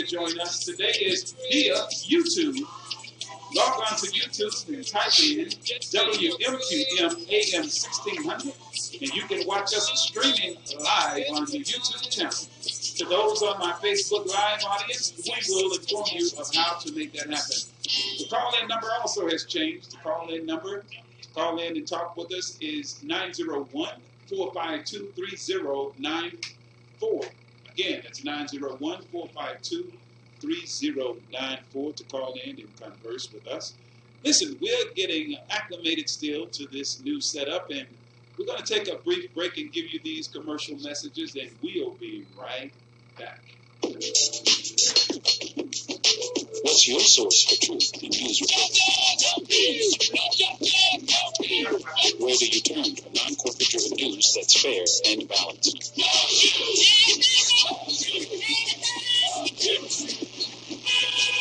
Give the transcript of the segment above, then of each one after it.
join us today is via YouTube. Log on to YouTube and type in WMQM AM 1600, and you can watch us streaming live on the YouTube channel. To those on my Facebook Live audience, we will inform you of how to make that happen. The call-in number also has changed. The call-in number to call in and talk with us is 901-452-3094. Again, that's 901-452-3094 to call in and converse with us. Listen, we're getting acclimated still to this new setup, and we're going to take a brief break and give you these commercial messages, and we'll be right back. What's your source for truth in news reports? Where do you turn for non-corporate driven news that's fair and balanced?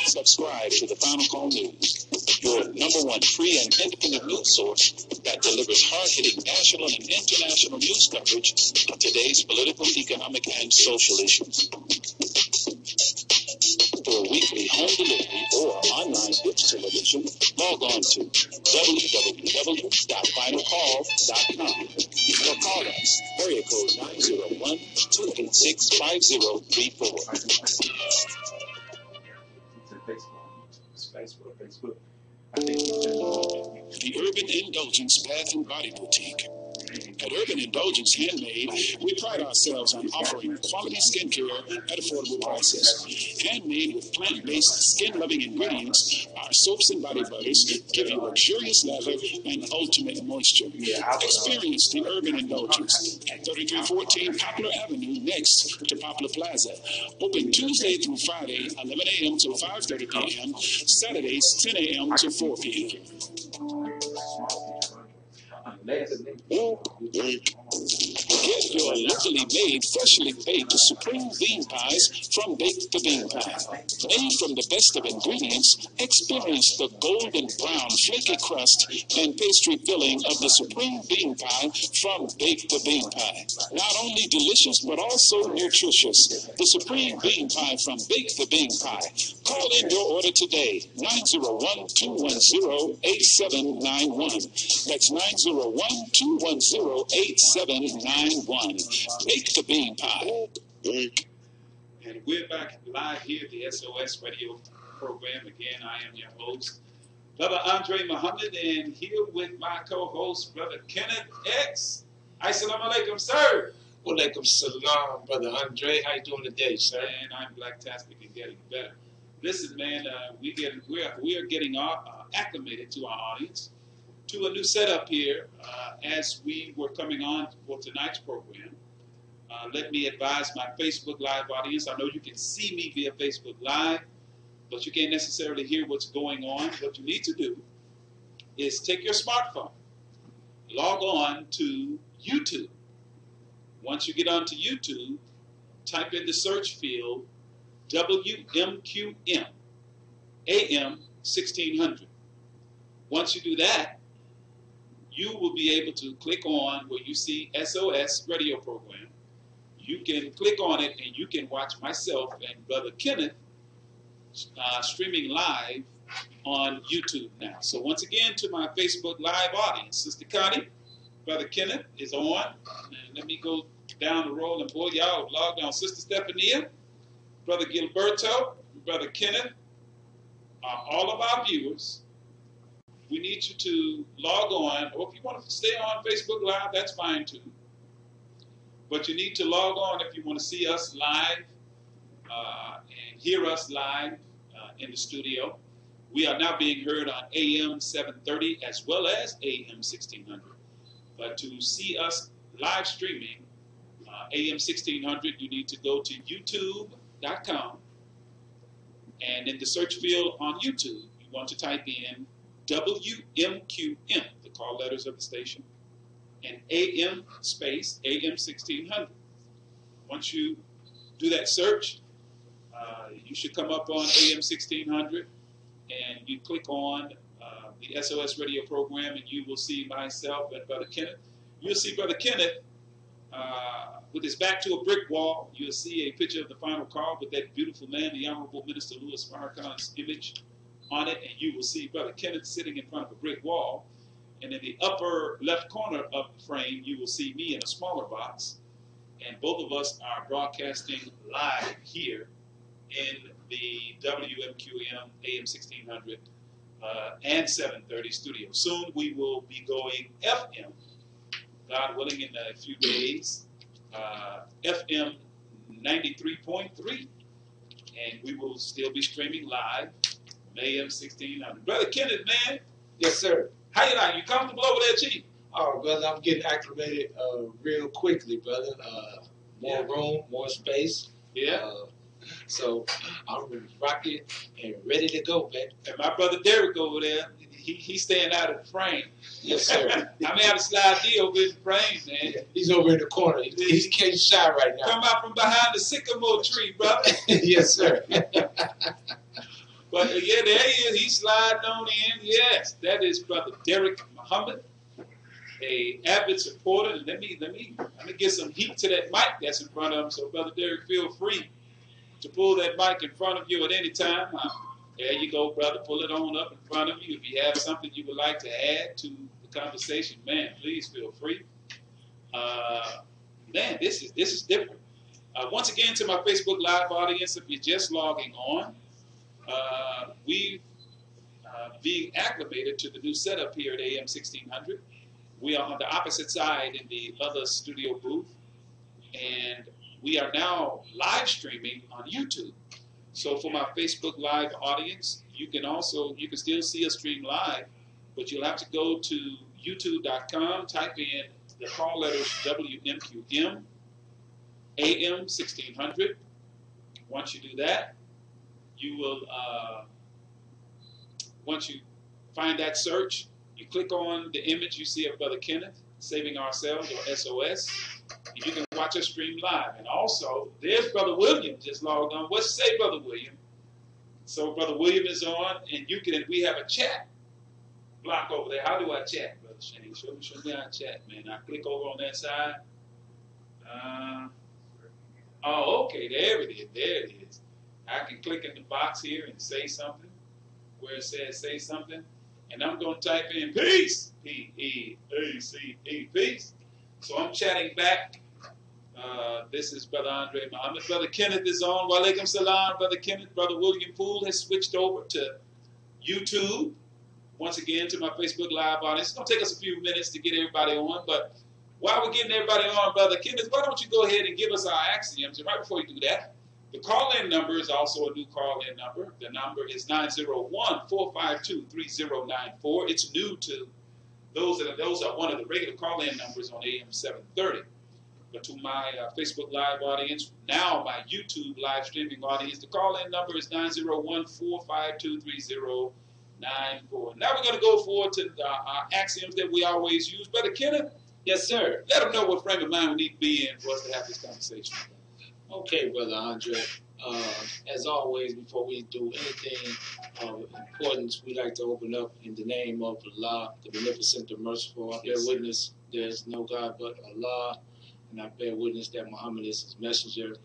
Subscribe to the Final Call News, your #1 free and independent news source that delivers hard-hitting national and international news coverage of today's political, economic, and social issues. For a weekly home delivery or online digital edition, log on to www.finalcall.com or call us, area code 901-286-5034. Facebook. The Urban Indulgence Bath and Body Boutique. At Urban Indulgence Handmade, we pride ourselves on offering quality skincare at affordable prices. Handmade with plant-based, skin-loving ingredients, our soaps and body butters give you luxurious lather and ultimate moisture. Experience the Urban Indulgence at 3314 Poplar Avenue next to Poplar Plaza. Open Tuesday through Friday, 11 a.m. to 5:30 p.m., Saturdays, 10 a.m. to 4 p.m. Get your locally made, freshly baked Supreme Bean Pies from Bake the Bean Pie. Made from the best of ingredients, experience the golden brown, flaky crust and pastry filling of the Supreme Bean Pie from Bake the Bean Pie. Not only delicious, but also nutritious. The Supreme Bean Pie from Bake the Bean Pie. Call in your order today, 901-210-8791. That's 901-210-8791. Bake the Bean Pie. And we're back live here at the SOS radio program. Again, I am your host, Brother Andre Muhammad, and here with my co-host, Brother Kenneth X. Assalamu alaikum, sir. Walaikum salam, Brother Andre. How you doing today, sir? And I'm blacktastic and getting better. Listen, man, we are getting acclimated to our audience, to a new setup here as we were coming on for tonight's program. Let me advise my Facebook Live audience. I know you can see me via Facebook Live, but you can't necessarily hear what's going on. What you need to do is take your smartphone, log on to YouTube. Once you get onto YouTube, type in the search field WMQM AM 1600. Once you do that, you will be able to click on where you see SOS radio program. You can click on it and you can watch myself and Brother Kenneth streaming live on YouTube now. So once again, to my Facebook Live audience, Sister Connie, Brother Kenneth is on. And let me go down the roll and boy, y'all log on. Sister Stephania, Brother Gilberto, Brother Kenneth, all of our viewers. We need you to log on, or if you want to stay on Facebook Live, that's fine too. But you need to log on if you want to see us live and hear us live in the studio. We are now being heard on AM 730 as well as AM 1600. But to see us live streaming AM 1600, you need to go to youtube.com. And in the search field on YouTube, you want to type in WMQM, the call letters of the station, and AM space AM 1600. Once you do that search, you should come up on AM 1600, and you click on the SOS radio program, and you will see myself and Brother Kenneth. You'll see Brother Kenneth with his back to a brick wall. You'll see a picture of the final call with that beautiful man, the Honorable Minister Louis Farrakhan's image on it, and you will see Brother Kenneth sitting in front of a brick wall. And in the upper left corner of the frame, you will see me in a smaller box. And both of us are broadcasting live here in the WMQM AM 1600 and 730 studio. Soon we will be going FM, God willing, in a few days, FM 93.3. And we will still be streaming live on AM 1600. Brother Kenneth, man. Yes, sir. How you like? You comfortable over there, Chief? Oh, brother, I'm getting acclimated real quickly, brother. More room, more space. Yeah. So I'm rocking and ready to go, man. And my brother Derek over there, he's staying out of the frame. Yes, sir. I may have to slide D over in the frame, man. Yeah, he's over in the corner. He's getting shy right now. Come out from behind the sycamore tree, brother. Yes, sir. But yeah, there he is. He's sliding on in. Yes, that is Brother Derek Muhammad, a avid supporter. And let me get some heat to that mic that's in front of him. So, Brother Derek, feel free to pull that mic in front of you at any time. There you go, brother. Pull it on up in front of you. If you have something you would like to add to the conversation, man, please feel free. Man, this is different. Once again, to my Facebook Live audience, if you're just logging on, we've being acclimated to the new setup here at AM 1600. We are on the opposite side in the other studio booth, and we are now live streaming on YouTube. So for my Facebook Live audience, you can still see us stream live, but you'll have to go to youtube.com, type in the call letters WMQM AM 1600. Once you do that, you will, once you find that search, you click on the image you see of Brother Kenneth, Saving Ourselves, or SOS, and you can watch us stream live. And also, there's Brother William just logged on. What you say, Brother William? So Brother William is on, and we have a chat block over there. How do I chat, Brother Shane? Show me how to chat, man. I click over on that side. Oh, okay, there it is. There it is. I can click in the box here and say something where it says say something. And I'm going to type in peace, P-E-A-C-E, peace. So I'm chatting back. This is Brother Andre Muhammad. Brother Kenneth is on. Wa alaikum salam, Brother Kenneth. Brother William Poole has switched over to YouTube. Once again, to my Facebook Live audience. It's going to take us a few minutes to get everybody on. But while we're getting everybody on, Brother Kenneth, why don't you go ahead and give us our axioms? And right before you do that, the call-in number is also a new call-in number. The number is 901-452-3094. It's new to those are one of the regular call-in numbers on AM 730. But to my Facebook Live audience, now my YouTube live streaming audience, the call-in number is 901-452-3094. Now we're going to go forward to our axioms that we always use. Brother Kenneth? Yes, sir. Let them know what frame of mind we need to be in for us to have this conversation. Okay, Brother Andre. As always, before we do anything of importance, we like to open up in the name of Allah, the Beneficent, the Merciful. I bear witness there's no God but Allah, and I bear witness that Muhammad is his messenger.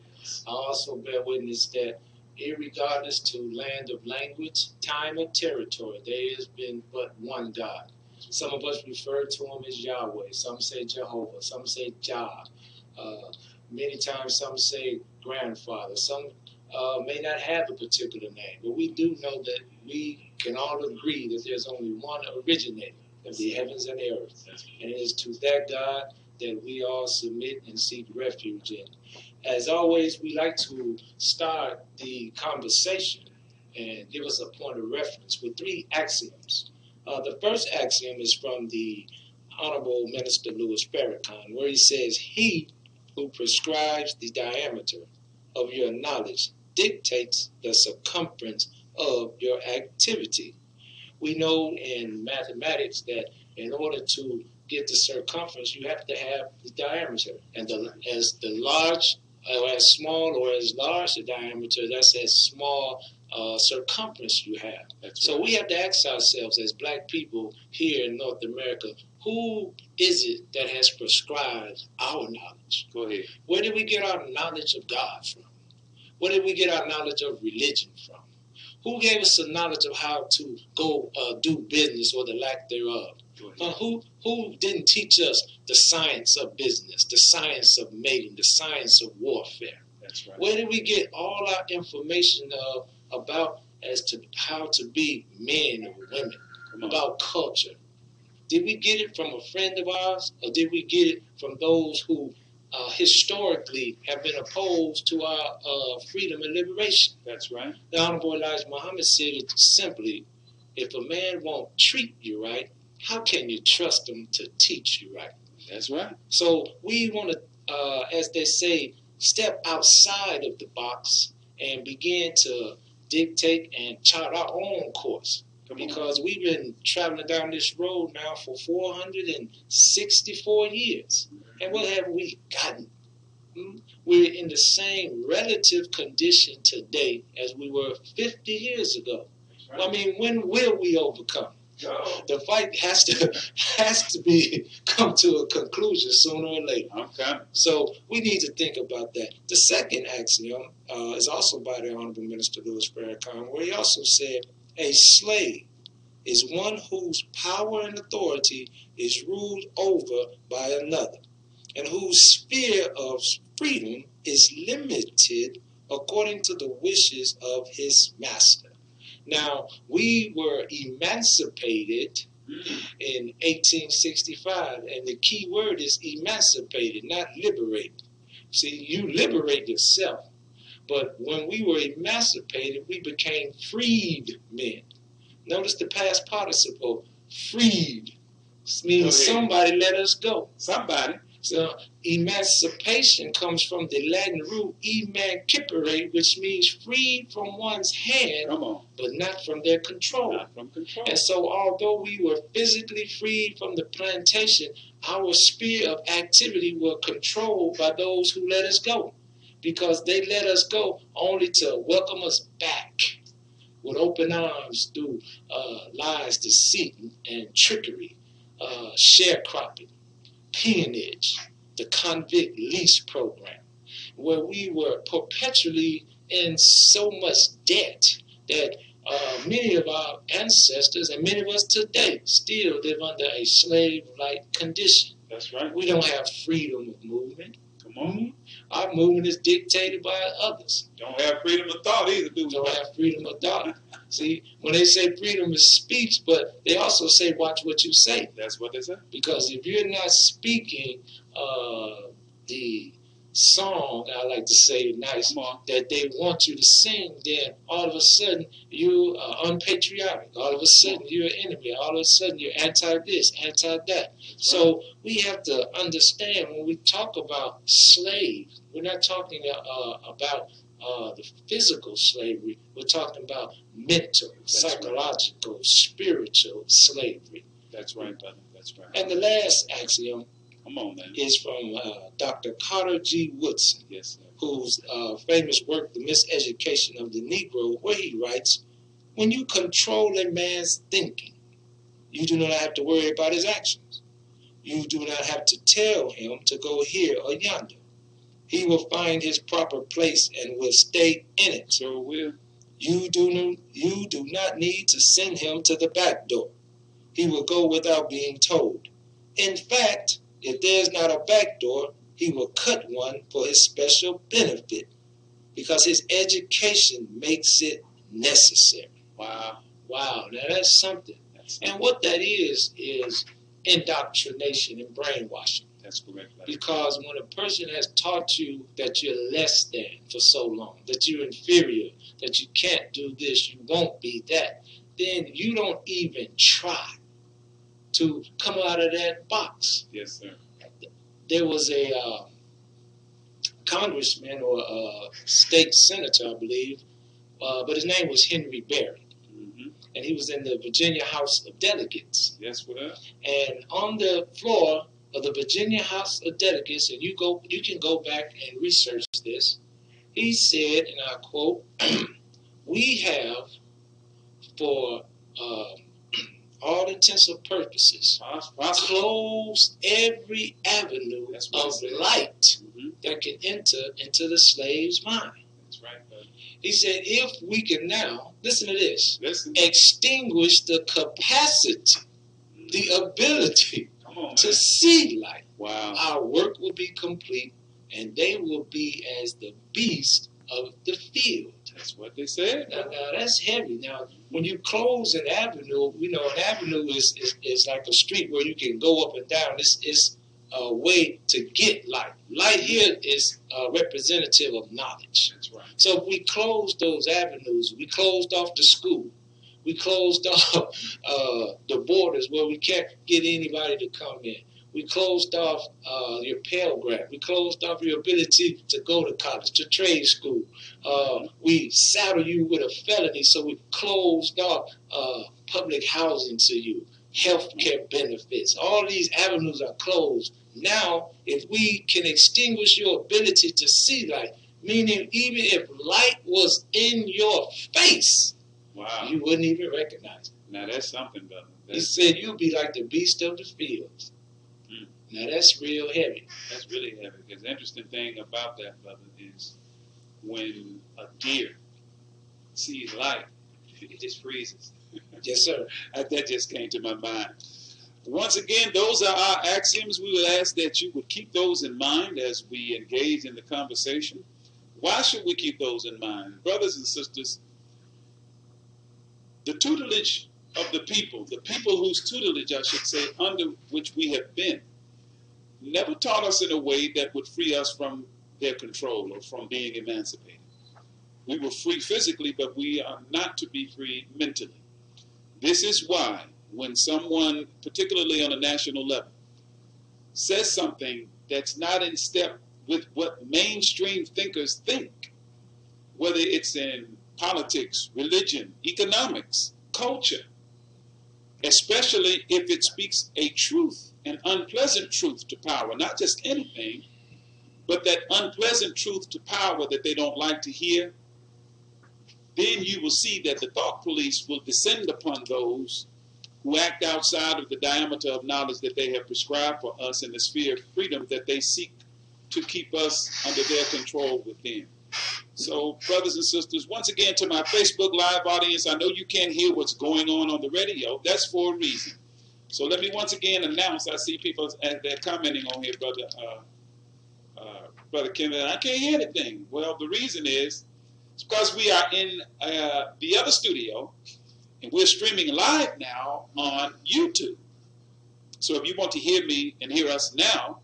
I also bear witness that irregardless to land of language, time, or territory, there has been but one God. Some of us refer to him as Yahweh. Some say Jehovah. Some say Jah. Many times some say grandfather. Some may not have a particular name. But we do know that we can all agree that there's only one originator of the heavens and the earth. And it is to that God that we all submit and seek refuge in. As always, we like to start the conversation and give us a point of reference with 3 axioms. The first axiom is from the Honorable Minister Louis Farrakhan, where he says, "He who prescribes the diameter of your knowledge dictates the circumference of your activity." We know in mathematics that in order to get the circumference, you have to have the diameter. And as the large, or as small or as large the diameter, that's as small circumference you have. So we have to ask ourselves as black people here in North America, who is it that has prescribed our knowledge? Go ahead. Where did we get our knowledge of God from? Where did we get our knowledge of religion from? Who gave us the knowledge of how to go do business or the lack thereof? Who didn't teach us the science of business, the science of mating, the science of warfare? That's right. Where did we get all our information about as to how to be men or women, about culture? Did we get it from a friend of ours, or did we get it from those who historically have been opposed to our freedom and liberation? That's right. The Honorable Elijah Muhammad said it simply: if a man won't treat you right, how can you trust him to teach you right? That's right. So we want to, as they say, step outside of the box and begin to dictate and chart our own course. Because we've been traveling down this road now for 464 years. And what have we gotten? We're in the same relative condition today as we were 50 years ago. Right. I mean, when will we overcome? The fight has to come to a conclusion sooner or later. Okay. So we need to think about that. The second axiom is also by the Honorable Minister Louis Farrakhan, where he also said, a slave is one whose power and authority is ruled over by another, and whose sphere of freedom is limited according to the wishes of his master. Now, we were emancipated in 1865, and the key word is emancipated, not liberated. See, you liberate yourself, but when we were emancipated, we became freed men. Notice the past participle, freed, means somebody let us go. Somebody. So emancipation comes from the Latin root emancipare, which means freed from one's hand, but not from their control. Not from control. And so although we were physically freed from the plantation, our sphere of activity were controlled by those who let us go, because they let us go only to welcome us back with open arms through lies, deceit, and trickery, sharecropping, peonage, the convict lease program, where we were perpetually in so much debt that many of our ancestors and many of us today still live under a slave-like condition. That's right. We don't have freedom of movement. Come on. Our movement is dictated by others. Don't have freedom of thought either, do we? Don't have freedom of thought. See, when they say freedom is speech, but they also say watch what you say. That's what they say. Because if you're not speaking the song, I like to say nice, that they want you to sing, then all of a sudden you are unpatriotic. All of a sudden you're an enemy. All of a sudden you're anti-this, anti-that. So we have to understand when we talk about slave, we're not talking about the physical slavery. We're talking about mental, psychological, spiritual slavery. That's right, brother. That's right. And the last axiom is from Dr. Carter G. Woodson, whose famous work, The Miseducation of the Negro, where he writes, when you control a man's thinking, you do not have to worry about his actions. You do not have to tell him to go here or yonder. He will find his proper place and will stay in it. So will. You do not need to send him to the back door. He will go without being told. In fact, if there's not a back door, he will cut one for his special benefit because his education makes it necessary. Wow. Wow. Now that's something. And what that is indoctrination and brainwashing. That's correct. Because when a person has taught you that you're less than for so long, that you're inferior, that you can't do this, you won't be that, then you don't even try to come out of that box. Yes, sir. There was a congressman or a state senator, I believe, but his name was Henry Berry. And he was in the Virginia House of Delegates. Yes, what up? And on the floor of the Virginia House of Delegates, and you can go back and research this, he said, and I quote, we have for all intents and purposes, closed every avenue of light that can enter into the slave's mind. That's right, brother. He said, if we can now, listen to this, Listen. extinguish the capacity, the ability to see light, wow, our work will be complete, and they will be as the beast of the field. That's what they said. Now that's heavy. Now, when you close an avenue, an avenue is like a street where you can go up and down. It's a way to get light. Light here is representative of knowledge. That's right. So if we closed those avenues, we closed off the school, we closed off the borders where we can't get anybody to come in. We closed off your Pell Grant. We closed off your ability to go to college, to trade school. We saddle you with a felony, so we closed off public housing to you, health care benefits. All these avenues are closed. Now, if we can extinguish your ability to see light, meaning even if light was in your face, wow, you wouldn't even recognize it. Now that's something, brother. He said you'd be like the beast of the fields. Now that's real heavy. That's really heavy. Because the interesting thing about that, brother, is when a deer sees light, it just freezes. Yes, sir. That just came to my mind. Once again, those are our axioms. We would ask that you would keep those in mind as we engage in the conversation. Why should we keep those in mind? Brothers and sisters, the tutelage of the people whose tutelage, I should say, under which we have been, never taught us in a way that would free us from their control or from being emancipated. We were free physically, but we are not to be free mentally. This is why when someone, particularly on a national level, says something that's not in step with what mainstream thinkers think, whether it's in politics, religion, economics, culture, especially if it speaks a truth, an unpleasant truth to power, not just anything, but that unpleasant truth to power that they don't like to hear, then you will see that the thought police will descend upon those who act outside of the diameter of knowledge that they have prescribed for us in the sphere of freedom that they seek to keep us under their control within. So, brothers and sisters, once again, to my Facebook Live audience, I know you can't hear what's going on the radio. That's for a reason. So let me once again announce, I see people they're commenting on here, Brother Kenneth, I can't hear anything. Well, the reason is it's because we are in the other studio, and we're streaming live now on YouTube. So if you want to hear me and hear us now,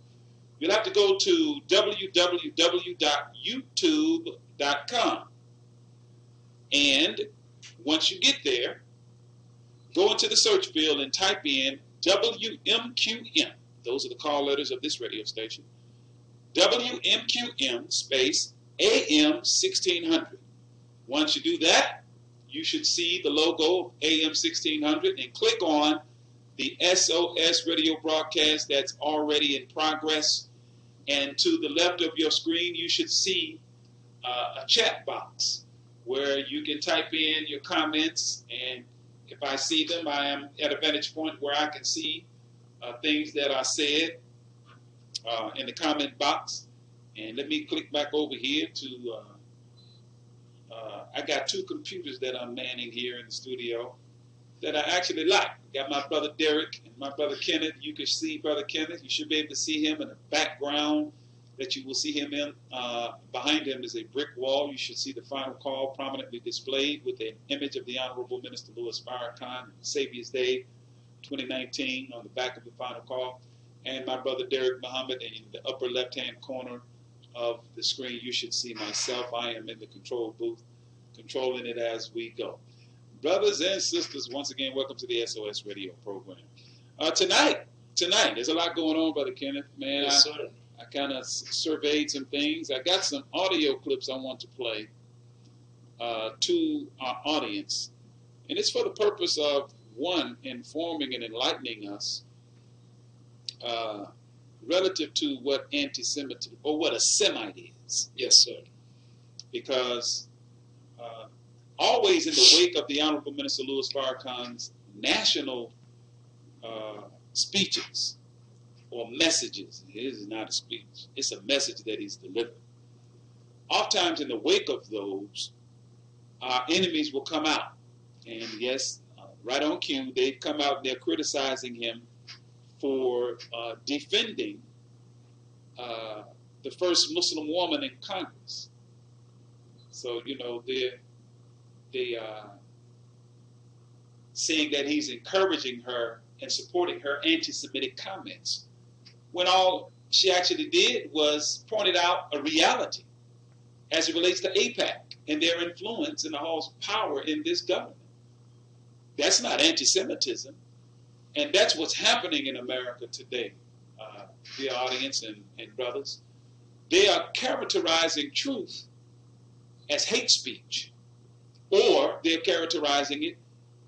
you'll have to go to www.youtube.com. And once you get there, go into the search field and type in WMQM. Those are the call letters of this radio station. WMQM space AM 1600. Once you do that, you should see the logo of AM 1600 and click on the SOS radio broadcast that's already in progress. And to the left of your screen, you should see a chat box where you can type in your comments, and if I see them, I am at a vantage point where I can see things that are said in the comment box. And let me click back over here to, I got two computers that I'm manning here in the studio that I actually like. Got my brother Derek and my brother Kenneth. You can see Brother Kenneth. You should be able to see him in the background that you will see him in. Behind him is a brick wall. You should see the final call prominently displayed with an image of the Honorable Minister Louis Farrakhan, Savior's Day 2019 on the back of the final call. And my brother Derek Muhammad, and in the upper left-hand corner of the screen, you should see myself. I am in the control booth, controlling it as we go. Brothers and sisters, once again, welcome to the SOS radio program. Tonight, there's a lot going on, Brother Kenneth. Man, Yes, I kind of surveyed some things. I got some audio clips I want to play to our audience. And it's for the purpose of, one, informing and enlightening us relative to what anti-Semitism, or what a Semite is. Yes, sir. Because always in the wake of the Honorable Minister Louis Farrakhan's national speeches or messages. It is not a speech. It's a message that he's delivered. Oftentimes in the wake of those, our enemies will come out. And yes, right on cue, they've come out and they're criticizing him for defending the first Muslim woman in Congress. So, you know, they saying that he's encouraging her and supporting her anti-Semitic comments, when all she actually did was pointed out a reality as it relates to AIPAC and their influence and the Hall's power in this government. That's not anti-Semitism, and that's what's happening in America today, dear audience and brothers. They are characterizing truth as hate speech, or they're characterizing it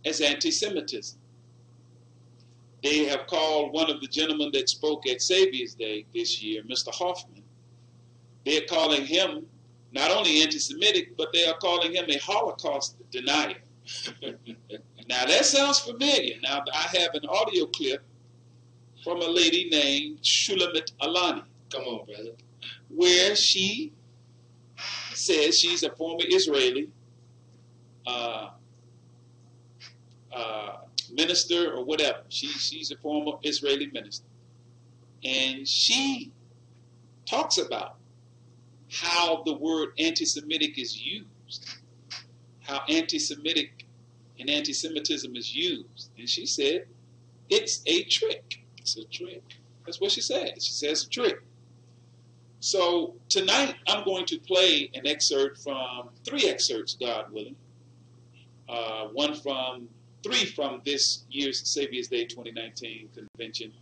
as anti-Semitism. They have called one of the gentlemen that spoke at Savior's Day this year, Mr. Hoffman, they're calling him not only anti-Semitic, but they are calling him a Holocaust denier. Now that sounds familiar. Now I have an audio clip from a lady named Shulamit Alani. Come on, brother. Where she says she's a former Israeli minister or whatever. She's a former Israeli minister. And she talks about how the word anti-Semitic is used, how anti-Semitic and anti-Semitism is used. And she said, it's a trick. It's a trick. That's what she said. She says a trick. So tonight I'm going to play an excerpt from 3 excerpts, God willing. Three from this year's Savior's Day 2019 convention,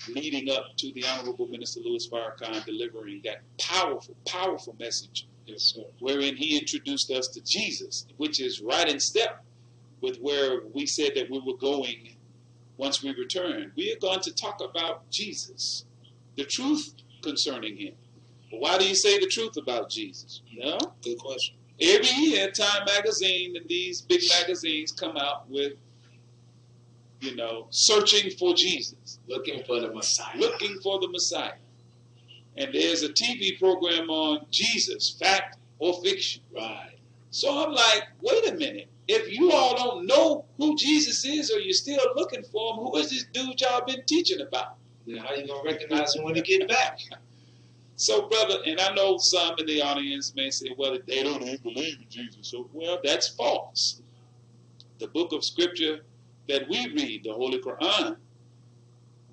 leading up to the Honorable Minister Louis Farrakhan delivering that powerful, powerful message, yes, sir, wherein he introduced us to Jesus, which is right in step with where we said that we were going once we return. We are going to talk about Jesus, the truth concerning him. But why do you say the truth about Jesus? You know? Good question. Every year, Time Magazine and these big magazines come out with, you know, searching for Jesus. Looking for the Messiah. Looking for the Messiah. And there's a TV program on Jesus, fact or fiction. Right. So I'm like, wait a minute. If you all don't know who Jesus is or you're still looking for him, who is this dude y'all been teaching about? Now, how you going to recognize him when he get back? So, brother, and I know some in the audience may say, well, they don't even believe in Jesus. So, well, that's false. The book of scripture that we read, the Holy Quran,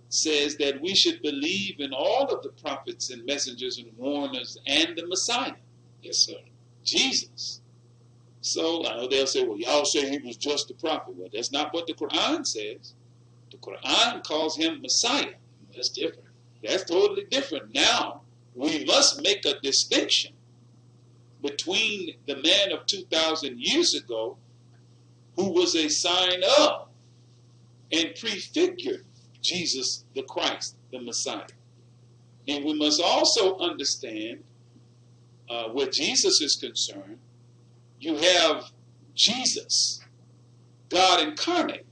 says that we should believe in all of the prophets and messengers and warners and the Messiah. Yes, sir. Jesus. So I know they'll say, well, y'all say he was just a prophet. Well, that's not what the Quran says. The Quran calls him Messiah. That's different. That's totally different. Now, we must make a distinction between the man of 2,000 years ago who was a sign of and prefigured Jesus the Christ, the Messiah. And we must also understand where Jesus is concerned, you have Jesus, God incarnate.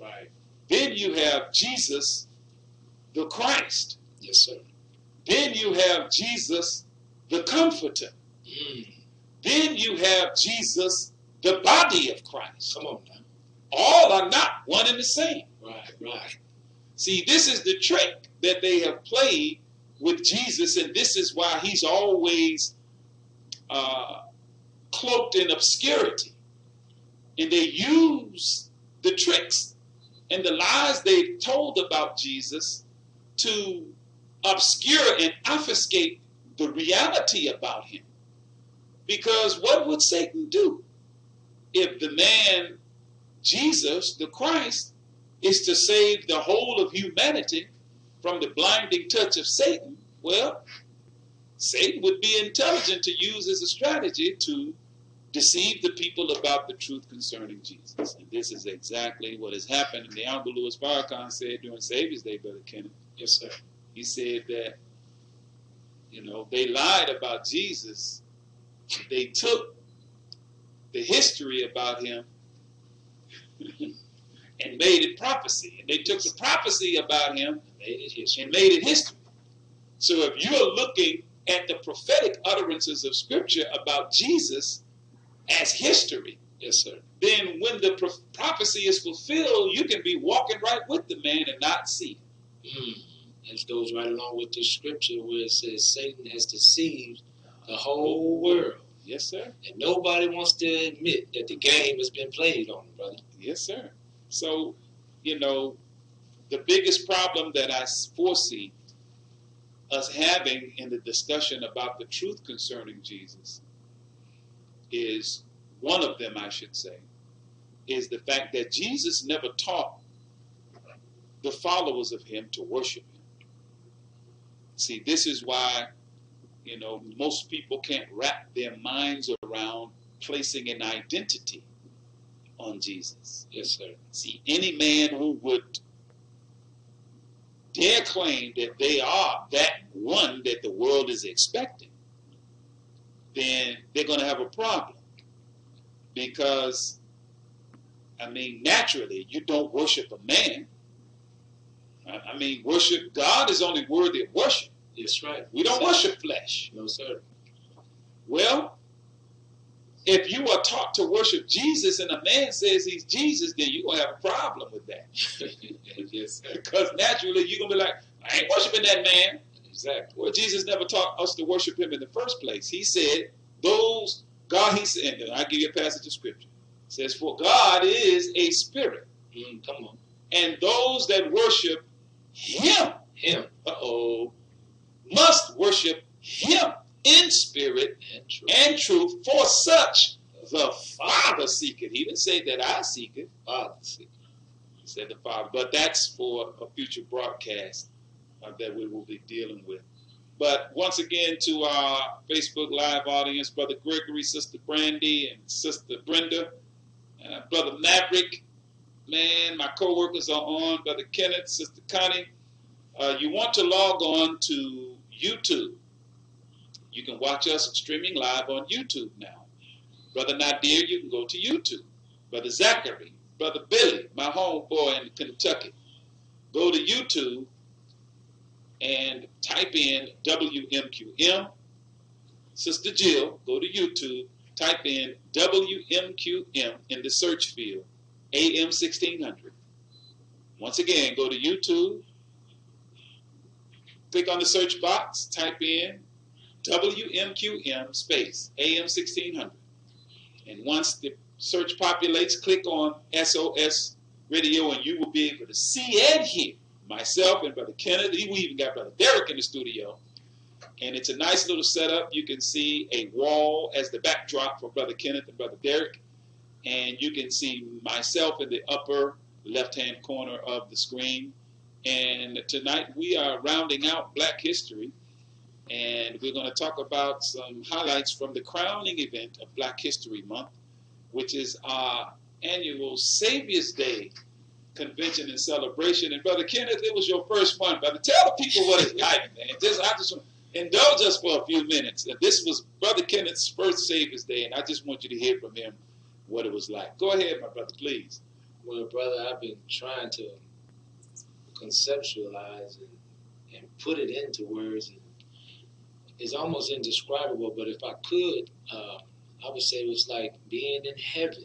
Right. Then you have Jesus, the Christ. Yes, sir. Then you have Jesus, the Comforter. Then you have Jesus, the body of Christ. Come on now. All are not one and the same. Right, right. See, this is the trick that they have played with Jesus, and this is why he's always cloaked in obscurity. And they use the tricks and the lies they've told about Jesus to obscure and obfuscate the reality about him. Because what would Satan do if the man, Jesus, the Christ, is to save the whole of humanity from the blinding touch of Satan? Well, Satan would be intelligent to use as a strategy to deceive the people about the truth concerning Jesus. And this is exactly what has happened. And the Honorable Louis Farrakhan said during Savior's Day, Brother Kenneth. Yes, sir. He said that, you know, they lied about Jesus. They took the history about him and made it prophecy. And they took the prophecy about him and made it history. So if you're looking at the prophetic utterances of Scripture about Jesus as history, yes, sir, then when the prophecy is fulfilled, you can be walking right with the man and not see him. It goes right along with the Scripture where it says Satan has deceived the whole world. Yes, sir. And nobody wants to admit that the game has been played on, brother. Yes, sir. So, the biggest problem that I foresee us having in the discussion about the truth concerning Jesus is, one of them, I should say, is the fact that Jesus never taught the followers of him to worship him. See, this is why, most people can't wrap their minds around placing an identity on Jesus. Yes, sir. See, any man who would dare claim that they are that one that the world is expecting, then they're going to have a problem. Because, naturally, you don't worship a man. Worship God is only worthy of worship. That's right. We don't worship flesh. No, sir. Well, if you are taught to worship Jesus and a man says he's Jesus, then you're going to have a problem with that. Yes, sir. Because naturally you're going to be like, I ain't worshiping that man. Exactly. Well, Jesus never taught us to worship him in the first place. He said, he said, and I'll give you a passage of Scripture. It says, for God is a spirit. Come on. And those that worship him, must worship him in spirit and truth, for such the Father seeketh. He didn't say that I seek it. Father seeketh. He said the Father. But that's for a future broadcast that we will be dealing with. But once again, to our Facebook Live audience, Brother Gregory, Sister Brandy, and Sister Brenda, Brother Maverick, man, my co-workers are on, Brother Kenneth, Sister Connie. You want to log on to YouTube. You can watch us streaming live on YouTube now. Brother Nadir, you can go to YouTube. Brother Zachary, Brother Billy, my homeboy in Kentucky. Go to YouTube and type in WMQM. Sister Jill, go to YouTube, type in WMQM in the search field, AM 1600. Once again, go to YouTube, click on the search box, type in WMQM space AM 1600. And once the search populates, click on SOS Radio and you will be able to see and hear myself and Brother Kenneth. We even got Brother Derek in the studio. And it's a nice little setup. You can see a wall as the backdrop for Brother Kenneth and Brother Derek. And you can see myself in the upper left-hand corner of the screen. And tonight we are rounding out Black History. And we're going to talk about some highlights from the crowning event of Black History Month, which is our annual Savior's Day convention and celebration. And Brother Kenneth, it was your first one. Brother, tell the people what it's like, man. I just indulge us for a few minutes. This was Brother Kenneth's first Savior's Day, and I just want you to hear from him what it was like. Go ahead, my brother, please. Well, brother, I've been trying to conceptualize and put it into words. It's almost indescribable, but if I could, I would say it was like being in heaven.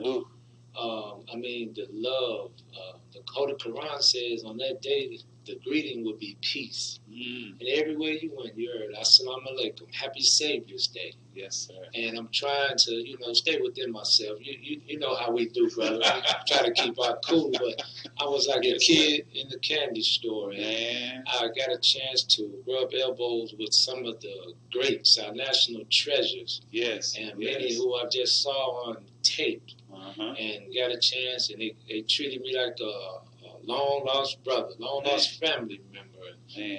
Ooh. The love. The Holy Quran says on that day, the greeting would be peace. And everywhere you went, you heard, Assalamu alaikum, Happy Savior's Day. Yes, sir. And I'm trying to, stay within myself. You know how we do, brother. We try to keep our cool, but I was like a kid in the candy store, and I got a chance to rub elbows with some of the greats, our national treasures. Yes. And many who I just saw on tape, and got a chance, and they treated me like a long-lost brother, long-lost family member.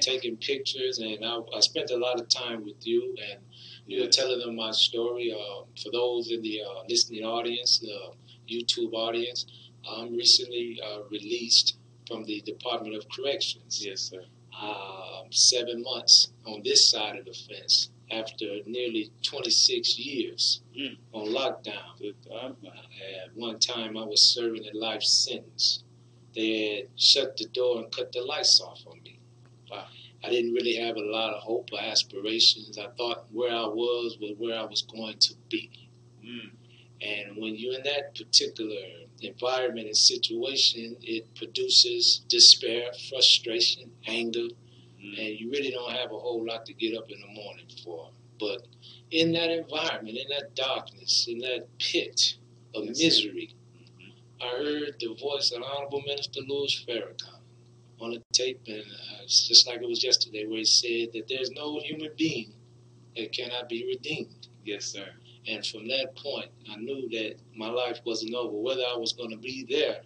Taking pictures, and I spent a lot of time with you, and you were telling them my story. For those in the listening audience, the YouTube audience, I'm recently released from the Department of Corrections. Yes, sir. 7 months on this side of the fence, after nearly 26 years on lockdown. At one time, I was serving a life sentence. They had shut the door and cut the lights off on me. Wow. I didn't really have a lot of hope or aspirations. I thought where I was where I was going to be. And when you're in that particular environment and situation, it produces despair, frustration, anger, and you really don't have a whole lot to get up in the morning for. But in that environment, in that darkness, in that pit of misery, I heard the voice of Honorable Minister Louis Farrakhan on a tape, and it's just like it was yesterday, where he said that there's no human being that cannot be redeemed. Yes, sir. And from that point, I knew that my life wasn't over. Whether I was going to be there,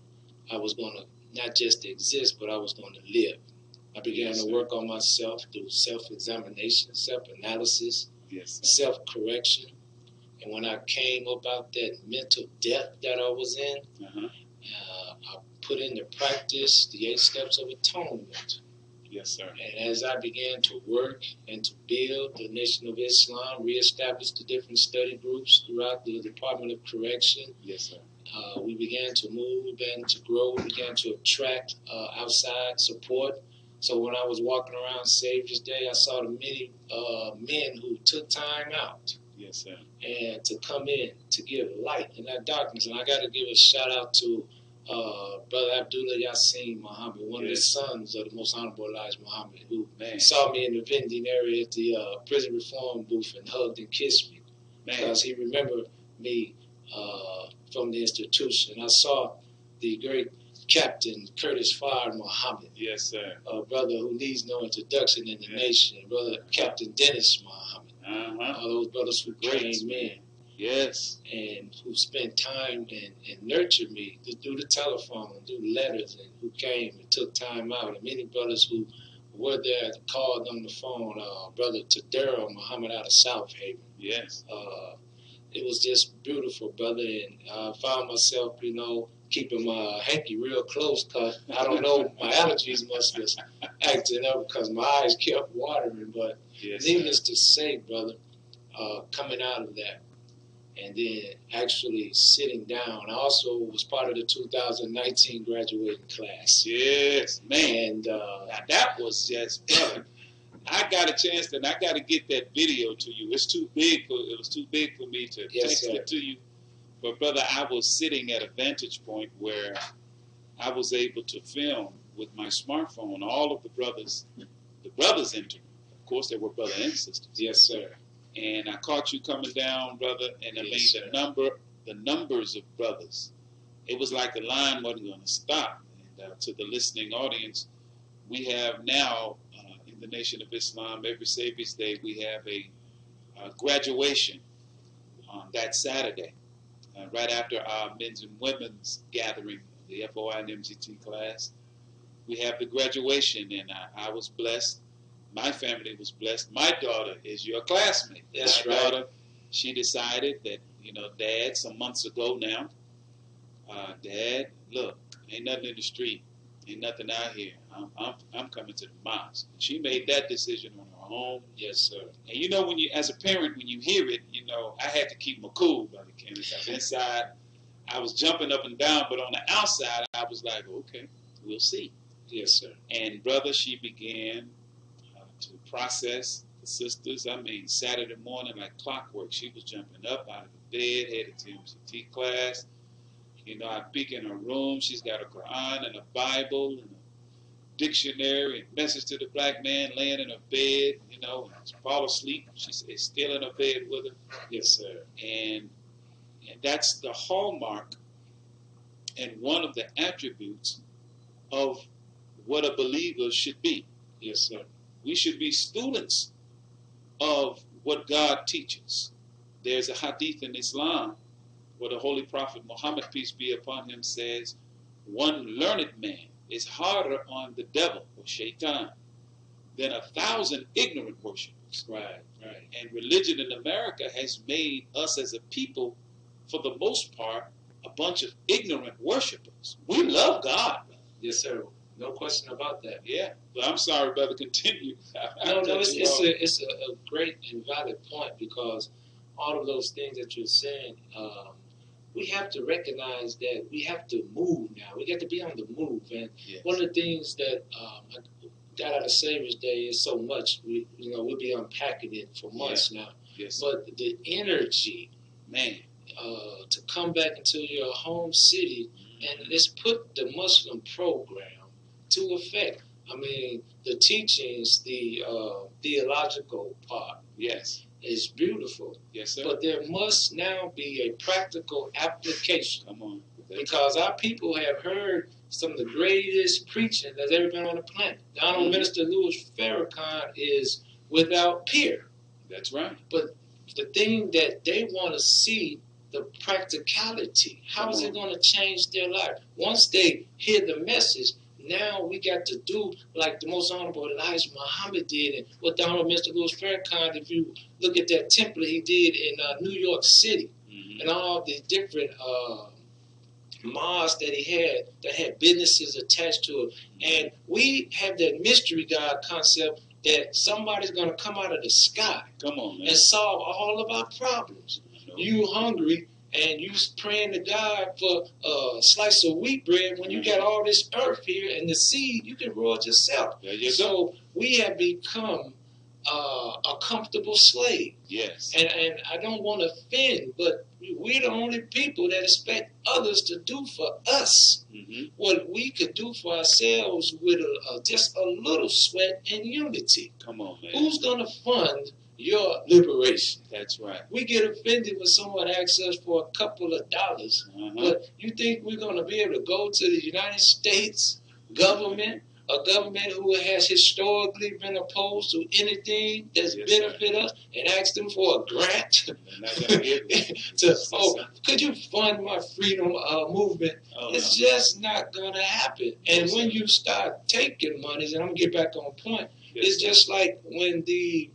I was going to not just exist, but I was going to live. I began to work on myself through self-examination, self-analysis, self-correction. And when I came up out that mental depth that I was in, I put into practice the 8 steps of atonement. Yes, sir. And as I began to work and to build the Nation of Islam, reestablish the different study groups throughout the Department of Correction. Yes, sir. We began to move and to grow. We began to attract outside support. So when I was walking around Savior's Day, I saw the many men who took time out. Yes, sir. And to come in to give light in that darkness. And I got to give a shout out to Brother Abdullah Yassin Muhammad, one of the sons of the Most Honorable Elijah Muhammad, who saw me in the vending area at the prison reform booth and hugged and kissed me because he remembered me from the institution. I saw the great Captain Curtis Fard Muhammad, yes, sir, a brother who needs no introduction in the nation, Brother Captain Dennis Muhammad, all those brothers who came in. Yes. And who spent time and nurtured me through the telephone, through letters, and who came and took time out. And many brothers who were there called on the phone, Brother Tadero Muhammad out of South Haven. Yes. It was just beautiful, brother. And I found myself, keeping my hanky real close because I don't know, my allergies must have acted up because my eyes kept watering. But needless to say, brother, coming out of that, and then actually sitting down. I also was part of the 2019 graduating class. Yes, man. And now that was just, brother, I got a chance, and I got to get that video to you. It was too big for me to text it to you. But, brother, I was sitting at a vantage point where I was able to film with my smartphone all of the brothers entered. Of course, there were brothers and sisters. Yes, sir. And I caught you coming down, brother, and I mean the numbers of brothers. It was like the line wasn't going to stop. And to the listening audience, we have now in the Nation of Islam, every Savior's Day, we have a graduation on that Saturday, right after our men's and women's gathering, the FOI and MZT class. We have the graduation, and I was blessed. My family was blessed. My daughter is your classmate. That's my right. daughter, she decided that, Dad, some months ago now, Dad, look, ain't nothing in the street. Ain't nothing out here. I'm coming to the mosque. She made that decision on her own. Yes, sir. And when you, as a parent, when you hear it, I had to keep my cool, Brother Kenneth. I was inside, I was jumping up and down, but on the outside, I was like, okay, we'll see. Yes, sir. And, brother, she began to process the sisters. I mean, Saturday morning, like clockwork, she was jumping up out of the bed, headed to MCT class. I peek in her room. She's got a Quran and a Bible and a dictionary and message to the black man laying in her bed, and she fall asleep. She's still in her bed with her. Yes, sir. And that's the hallmark and one of the attributes of what a believer should be. Yes, sir. We should be students of what God teaches. There's a hadith in Islam where the Holy Prophet Muhammad, peace be upon him, says, one learned man is harder on the devil, or shaitan, than 1,000 ignorant worshipers. Right. And religion in America has made us as a people, for the most part, a bunch of ignorant worshipers. We love God. Yes, sir. No question about that. Yeah. But I'm sorry, brother. Continue. No, it's a great and valid point, because all of those things that you're saying, we have to recognize that we have to move now. We got to be on the move. And one of the things that I got out of Savior's Day is so much. We'll be unpacking it for months now. Yes. But the energy, man, to come back into your home city and let's put the Muslim program to effect. I mean, the teachings, the theological part, yes, is beautiful. Yes, sir. But there must now be a practical application. Come on. Because our people have heard some of the greatest preaching that's ever been on the planet. The Honorable Minister Louis Farrakhan is without peer. That's right. But the thing that they want to see, the practicality, how is it going to change their life? Once they hear the message, now we got to do like the Most Honorable Elijah Muhammad did, and what the Honorable Mr. Louis Farrakhan, if you look at that template he did in New York City, and all the different mosques that he had businesses attached to it. And we have that mystery God concept that somebody's going to come out of the sky and solve all of our problems. You hungry, and you praying to God for a slice of wheat bread when you got all this earth here and the seed, you can grow it yourself. So we have become a comfortable slave. Yes. And I don't want to offend, but we're the only people that expect others to do for us what we could do for ourselves with just a little sweat and unity. Come on, man. Who's going to fund your liberation? That's right. We get offended when someone asks us for a couple of dollars. But you think we're going to be able to go to the United States government, a government who has historically been opposed to anything that's benefit us, and ask them for a grant? Could you fund my freedom movement? It's just not going to happen. And when you start taking monies, and I'm going to get back on point, it's just like when the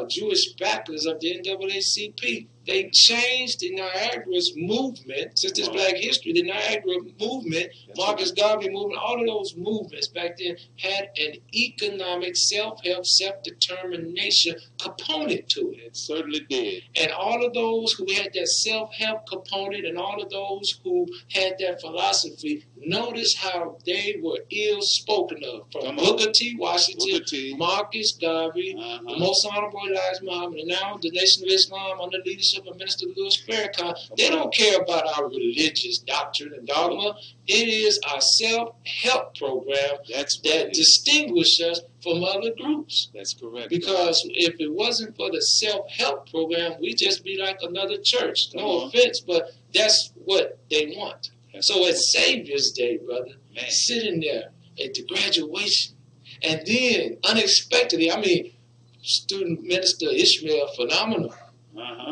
Jewish backers of the NAACP, they changed the Niagara's movement, since it's Black history, the Niagara movement, Marcus Garvey movement, all of those movements back then had an economic self-help, self-determination component to it. It certainly did. And all of those who had that self-help component and all of those who had that philosophy, notice how they were ill-spoken of. From Booker T. Washington, Marcus Garvey, the Most Honorable Elijah Muhammad, and now the Nation of Islam under the leadership of Minister Louis Farrakhan. They don't care about our religious doctrine and dogma. It is our self-help program that distinguishes us from other groups. That's correct. Because if it wasn't for the self-help program, we'd just be like another church. No offense, but that's what they want. So at Savior's Day, brother, sitting there at the graduation, and then unexpectedly, student minister Ishmael, phenomenal.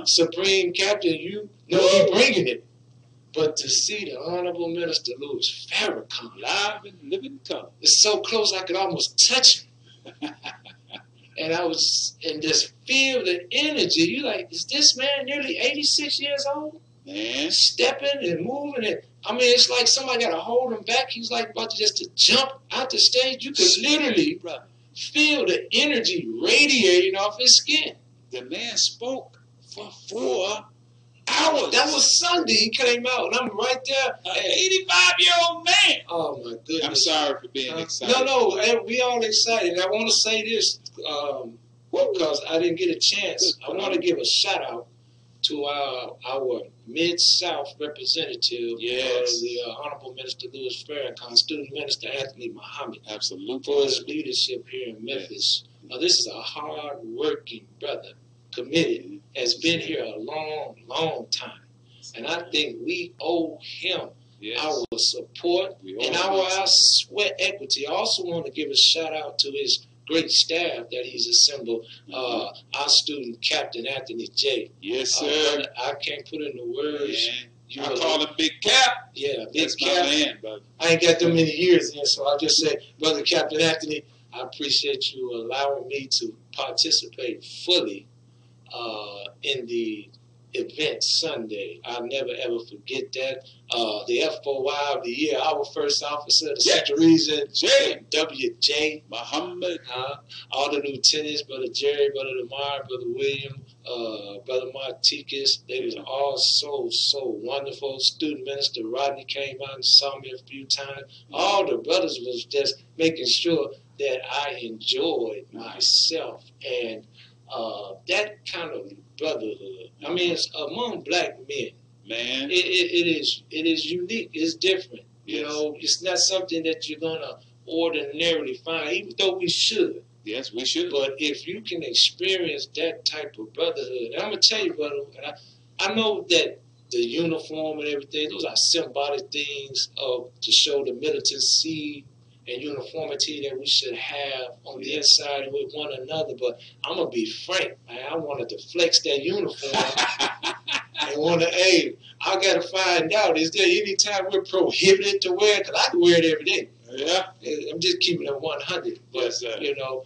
Supreme Captain, you know he bringing it. But to see the Honorable Minister Louis Farrakhan live and living color, it's so close I could almost touch him. And I was in this feel the energy. You like, is this man nearly 86 years old? Man, stepping and moving, and it's like somebody got to hold him back. He's like about to jump out the stage. You could literally feel the energy radiating off his skin. The man spoke for 4 hours. That was Sunday. He came out, and I'm right there. An 85-year-old man. Oh my goodness! I'm sorry for being excited. No, we all excited. And I want to say this because I didn't get a chance. I want to give a shout out to our Mid-South representative, the Honorable Minister Louis Farrakhan, Student Minister Anthony Muhammad, absolutely, for his leadership here in Memphis. This is a hard-working brother, committed, has been here a long, long time, and I think we owe him our support and our sweat equity. I also want to give a shout out to his great staff that he's assembled. Our student Captain Anthony J. Yes, sir. I can't put in the words. I call him Big Cap. Yeah, Big That's Cap. My man, brother. I ain't got that many years in, so I'll just say, Brother Captain Anthony, I appreciate you allowing me to participate fully in the event Sunday. I'll never ever forget that. The F4Y of the year, our first officer, the second reason, WJ Muhammad, all the lieutenants, Brother Jerry, Brother Lamar, Brother William, Brother Martikis. They was all so wonderful. Student Minister Rodney came out and saw me a few times. All the brothers was just making sure that I enjoyed myself, and that kind of brotherhood. I mean, it's among black men. Man, it is unique. It's different. Yes. You know, it's not something that you're gonna ordinarily find, even though we should. Yes, we should. But if you can experience that type of brotherhood, and I'm gonna tell you, brother, and I know that the uniform and everything, those are symbolic things to show the militancy and uniformity that we should have on the inside with one another. But I'm gonna be frank, man, I wanted to flex that uniform and want to, hey, I gotta find out, is there any time we're prohibited to wear it? Because I can wear it every day. Yeah, I'm just keeping it 100. But yes, sir. you know,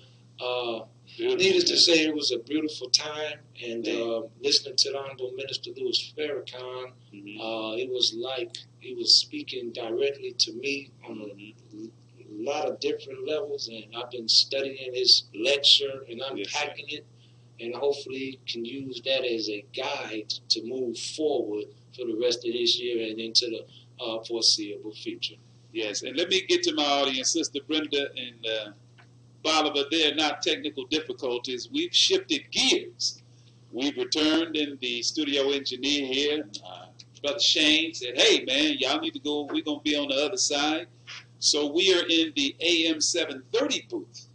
needless to say, it was a beautiful time, and listening to the Honorable Minister Louis Farrakhan, it was like he was speaking directly to me on a lot of different levels, and I've been studying his lecture and unpacking it, and hopefully can use that as a guide to move forward for the rest of this year and into the foreseeable future. Yes, and let me get to my audience, Sister Brenda and Bolivar. There are not technical difficulties. We've shifted gears. We've returned, and the studio engineer here, Brother Shane, said, hey, man, y'all need to go. We're going to be on the other side. So we are in the AM 730 booth.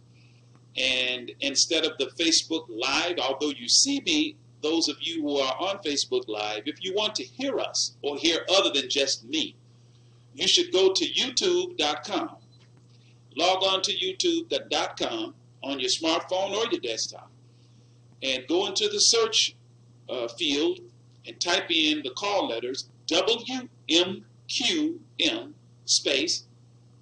And instead of the Facebook Live, although you see me, those of you who are on Facebook Live, if you want to hear us or hear other than just me, you should go to youtube.com. Log on to youtube.com on your smartphone or your desktop and go into the search field and type in the call letters WMQM space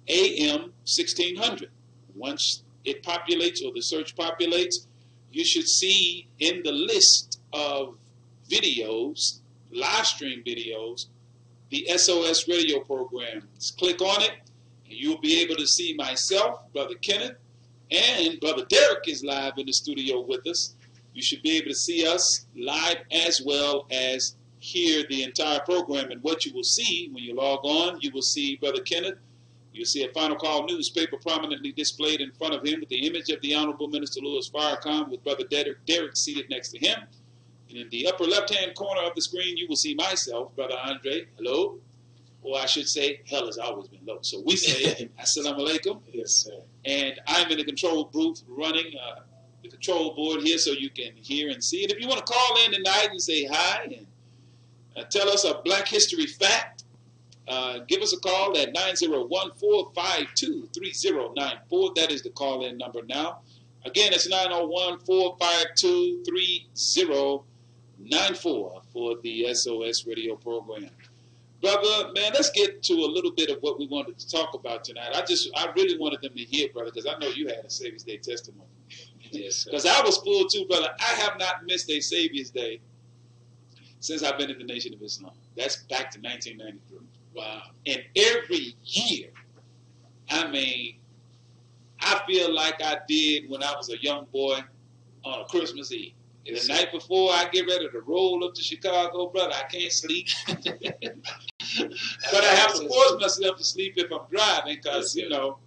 AM 1600. Once it populates or the search populates, you should see in the list of videos, live stream videos, the SOS radio programs. Click on it, and you'll be able to see myself, Brother Kenneth, and Brother Derek is live in the studio with us. You should be able to see us live as well as hear the entire program. And what you will see when you log on, you will see Brother Kenneth. You'll see a Final Call newspaper prominently displayed in front of him with the image of the Honorable Minister Louis Farrakhan with Brother Derek seated next to him. And in the upper left-hand corner of the screen, you will see myself, Brother Andre, hello. Or I should say, hell has always been low. So we say, assalamu alaikum. Yes, sir. And I'm in the control booth running the control board here so you can hear and see it. If you want to call in tonight and say hi and tell us a Black History fact, give us a call at 901-452-3094. That is the call-in number now. Again, it's 901-452-3094 for the SOS radio program. Brother, man, let's get to a little bit of what we wanted to talk about tonight. I really wanted them to hear, brother, because I know you had a Savior's Day testimony. Yes, Because I was full too, brother. I have not missed a Savior's Day since I've been in the Nation of Islam. That's back to 1993. Wow. And every year, I mean, I feel like I did when I was a young boy on a Christmas Eve. And the night before I get ready to roll up to Chicago, brother, I can't sleep. But I have to force myself to sleep if I'm driving because, you know,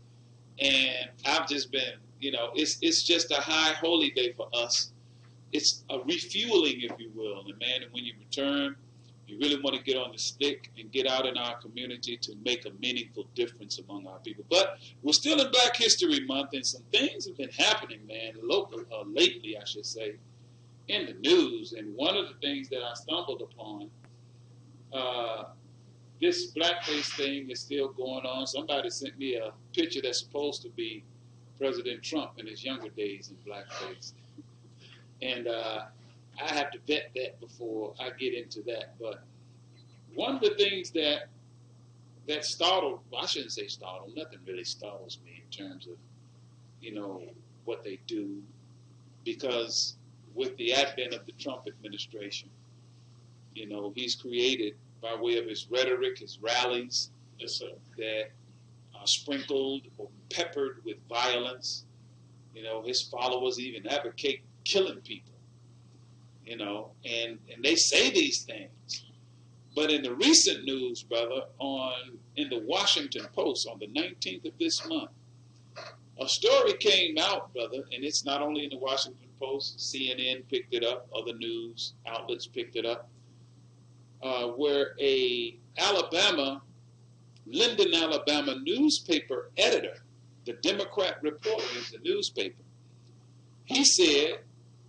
and I've just been, you know, it's just a high holy day for us. It's a refueling, if you will. And, man, and when you return, you really want to get on the stick and get out in our community to make a meaningful difference among our people. But we're still in Black History Month, and some things have been happening, man, lately, I should say, in the news. And one of the things that I stumbled upon, this blackface thing is still going on. Somebody sent me a picture that's supposed to be President Trump in his younger days in blackface. And I have to vet that before I get into that. But one of the things that startled, well, I shouldn't say startled, nothing really startles me in terms of, you know, what they do, because with the advent of the Trump administration, You know, he's created by way of his rhetoric, his rallies, Yes, sir. that are sprinkled or peppered with violence. You know, his followers even advocate killing people, you know, and they say these things. But in the recent news, brother, in the Washington Post on the 19th of this month, a story came out, brother, and it's not only in the Washington Post, CNN picked it up, other news outlets picked it up, where a Linden, Alabama newspaper editor, the Democrat Reporter is the newspaper, he said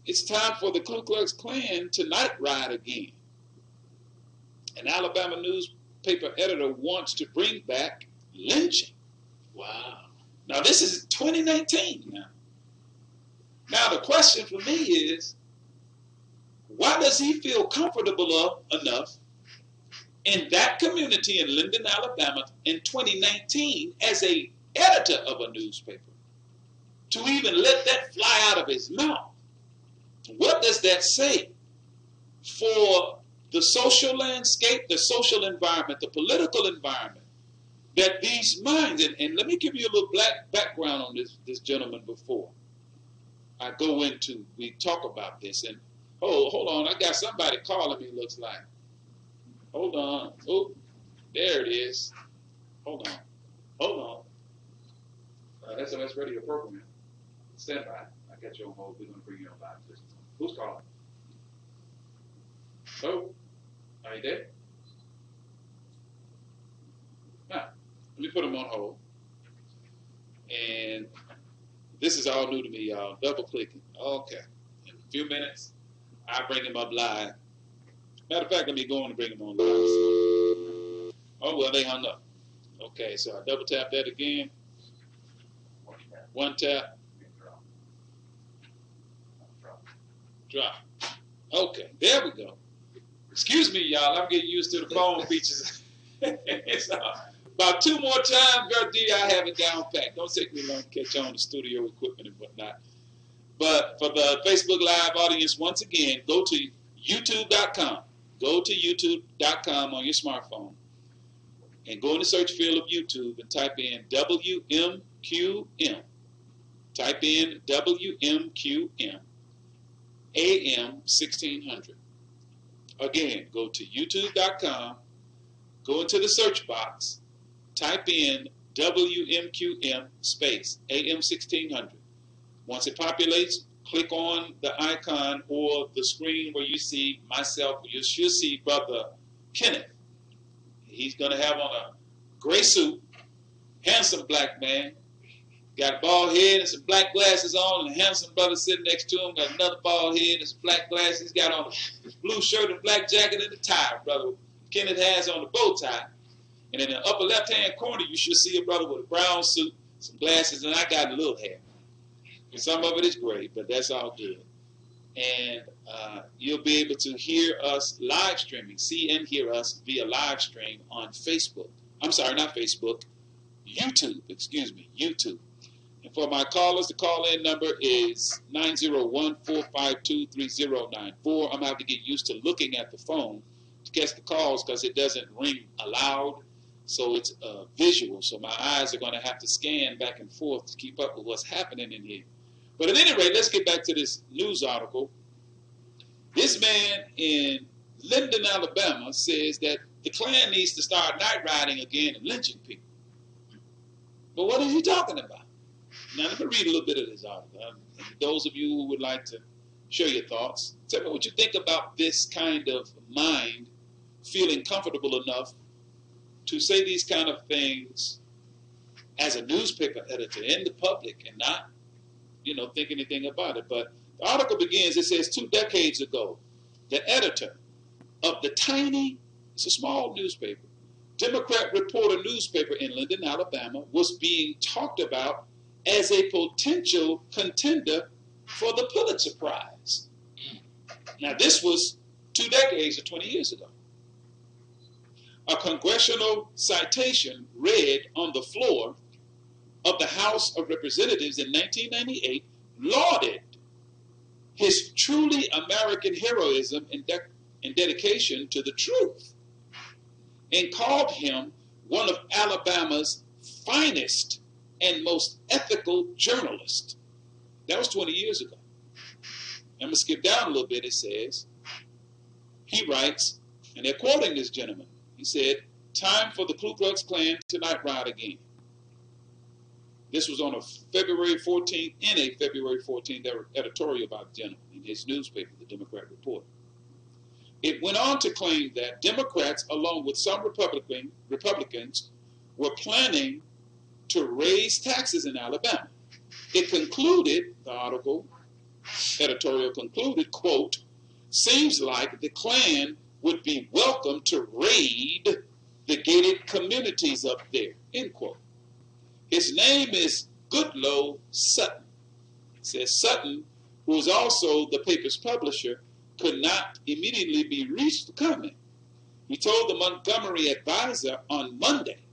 it's time for the Ku Klux Klan to night ride again. An Alabama newspaper editor wants to bring back lynching. Wow. Now, this is 2019 now. Now, the question for me is, why does he feel comfortable enough in that community in Linden, Alabama in 2019 as a editor of a newspaper to even let that fly out of his mouth? What does that say for the social landscape, the social environment, the political environment that these minds, and let me give you a little background on this gentleman before I go into, we talk about this, and hold on, I got somebody calling me, looks like. Hold on. Oh, there it is. Hold on. SOS radio program. Stand by. I got you on hold. We're going to bring you on live. Who's calling? Oh, are you there? Now, let me put him on hold. And this is all new to me, y'all. Double clicking. Okay. In a few minutes, I'll bring him up live. Matter of fact, let me go on and bring him on live. Oh, well, they hung up. Okay, so I double tap that again. One tap. Drop. Okay, there we go. Excuse me, y'all. I'm getting used to the phone features. It's about 2 more times, Brother D, I have it down pat. Don't take me long to catch on the studio equipment and whatnot. But for the Facebook Live audience, once again, go to youtube.com. Go to youtube.com on your smartphone and go in the search field of YouTube and type in WMQM. Type in WMQM AM 1600. Again, go to youtube.com, go into the search box, type in WMQM space AM 1600. Once it populates, click on the icon or the screen where you see myself. You should see Brother Kenneth. He's going to have on a gray suit, handsome black man, got a bald head and some black glasses on, and a handsome brother sitting next to him, got another bald head and some black glasses, got on a blue shirt and black jacket and a tie. Brother Kenneth has on a bow tie. And in the upper left-hand corner, you should see a brother with a brown suit, some glasses, and I got a little hair. And some of it is gray, but that's all good. And you'll be able to hear us live streaming, see and hear us via live stream on Facebook. I'm sorry, not Facebook, YouTube, YouTube. And for my callers, the call-in number is 901-452-3094. I'm going to have to get used to looking at the phone to catch the calls because it doesn't ring aloud, so it's visual. So my eyes are going to have to scan back and forth to keep up with what's happening in here. But at any rate, let's get back to this news article. This man in Linden, Alabama says that the Klan needs to start night riding again and lynching people. But what is he talking about? Now, let me read a little bit of this article. And those of you who would like to share your thoughts, tell me what you think about this kind of mind feeling comfortable enough to say these kind of things as a newspaper editor in the public and not, think anything about it. But the article begins, it says 2 decades ago, the editor of the tiny, it's a small newspaper, Democrat Reporter newspaper in Linden, Alabama, was being talked about as a potential contender for the Pulitzer Prize. Now, this was 2 decades or 20 years ago. A congressional citation read on the floor of the House of Representatives in 1998 lauded his truly American heroism and dedication to the truth, and called him one of Alabama's finest and most ethical journalists. That was 20 years ago. I'm going to skip down a little bit. It says, he writes, and they're quoting this gentleman. He said, "Time for the Ku Klux Klan to not ride again." This was on a February 14th, in a February 14th editorial by the gentleman in his newspaper, the Democrat Reporter. It went on to claim that Democrats, along with some Republicans, were planning to raise taxes in Alabama. It concluded, the editorial concluded, quote, "Seems like the Klan would be welcome to raid the gated communities up there," end quote. His name is Goodloe Sutton. It says Sutton, who was also the paper's publisher, could not immediately be reached for comment. He told the Montgomery Advisor on Monday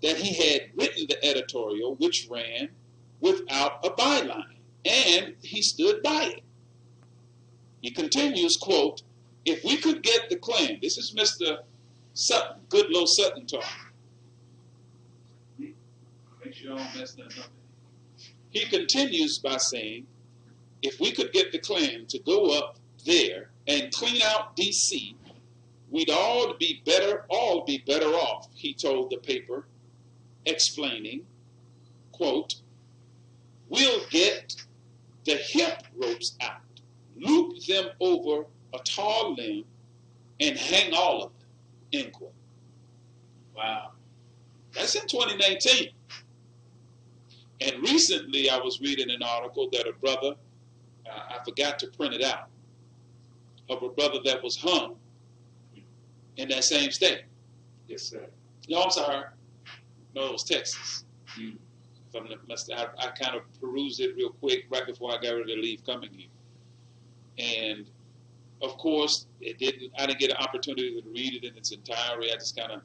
that he had written the editorial, which ran without a byline, and he stood by it. He continues, quote, "If we could get the Klan," this is Mr. Sutton, Goodloe Sutton talking. Make sure I don't mess that up. He continues by saying, "If we could get the Klan to go up there and clean out D.C., we'd all be better off," he told the paper, explaining, quote, "We'll get the hip ropes out, loop them over a tall limb, and hang all of them," end quote. Wow. That's in 2019. And recently I was reading an article that a brother, I forgot to print it out, of a brother that was hung in that same state. Yes, sir. No, I'm sorry. No, it was Texas. I kind of perused it real quick right before I got ready to leave coming here. And of course, I didn't get an opportunity to read it in its entirety. I just kind of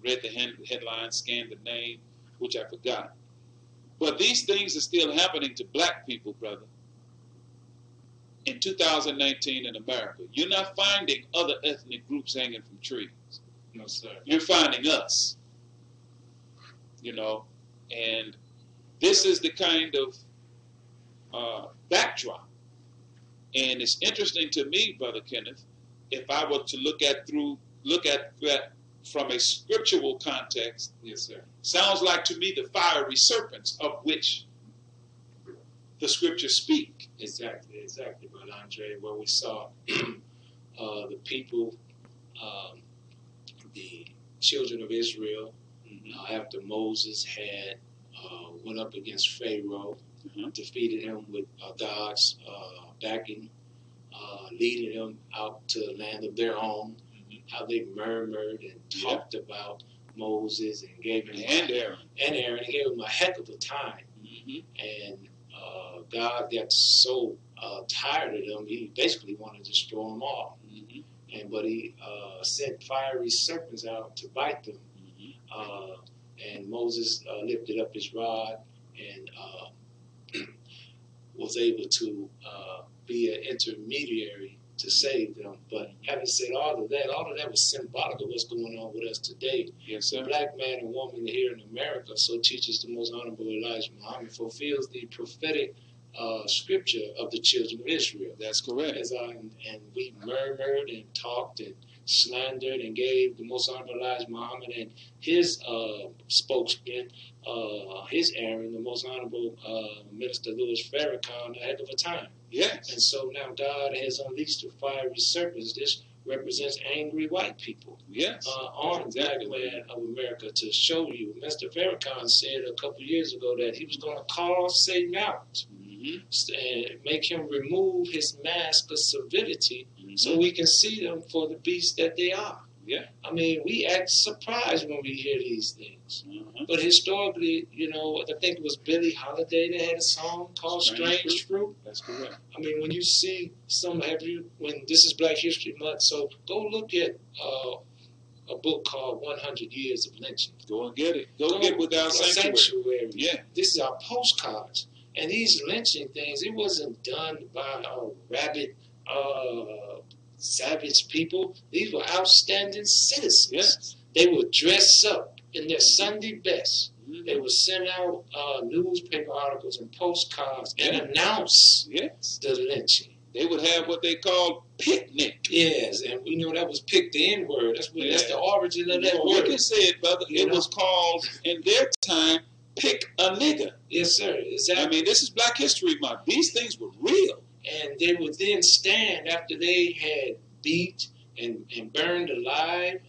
read the headline, scanned the name, which I forgot. But these things are still happening to black people, brother. In 2019 in America, you're not finding other ethnic groups hanging from trees. No, sir. You're finding us. You know, and this is the kind of backdrop. And it's interesting to me, Brother Kenneth, if I were to look at that from a scriptural context. Yes, sir. Sounds like to me the fiery serpents of which the scriptures speak. Exactly, Brother Andre, where we saw the people, the children of Israel, after Moses had went up against Pharaoh, defeated him with God's backing, leading them out to the land of their own, how they murmured and talked about Moses and gave him Aaron. And gave him a heck of a time. And God got so tired of them, he basically wanted to destroy them all. But he sent fiery serpents out to bite them. And Moses lifted up his rod and was able to be an intermediary to save them. But having said all of that was symbolic of what's going on with us today. Yes, sir. The black man and woman here in America, so teaches the Most Honorable Elijah Muhammad, fulfills the prophetic scripture of the children of Israel. That's correct. And we murmured and talked and slandered and gave the Most Honorable Elijah Muhammad and his spokesman, his Aaron, the Most Honorable Minister Louis Farrakhan, a heck of a time. Yes. And so now God has unleashed the fiery serpents. This represents angry white people. Yes. On the black land of America to show you. Mr. Farrakhan said a couple years ago that he was going to call Satan out and make him remove his mask of civility so we can see them for the beasts that they are. Yeah. I mean, we act surprised when we hear these things. But historically, I think it was Billie Holiday that had a song called Strange Fruit. That's correct. I mean, when you see when this is Black History Month, so go look at a book called 100 Years of Lynching. Go and get it. Go get Without Sanctuary. Yeah. This is our postcards. And these lynching things, it wasn't done by a rabid savage people. These were outstanding citizens. Yes. They would dress up in their Sunday best. Mhm. They would send out newspaper articles and postcards and Yeah. announce Yes. the lynching. They would have what they called picnic. Yes, and we know that was pick the N-word. That's the origin of that Well, we word. can say it, brother. You It know? was called, in their time, pick a nigger. Yes, sir. Exactly. I mean, this is Black History Month. These things were real. And they would then stand after they had beat and burned alive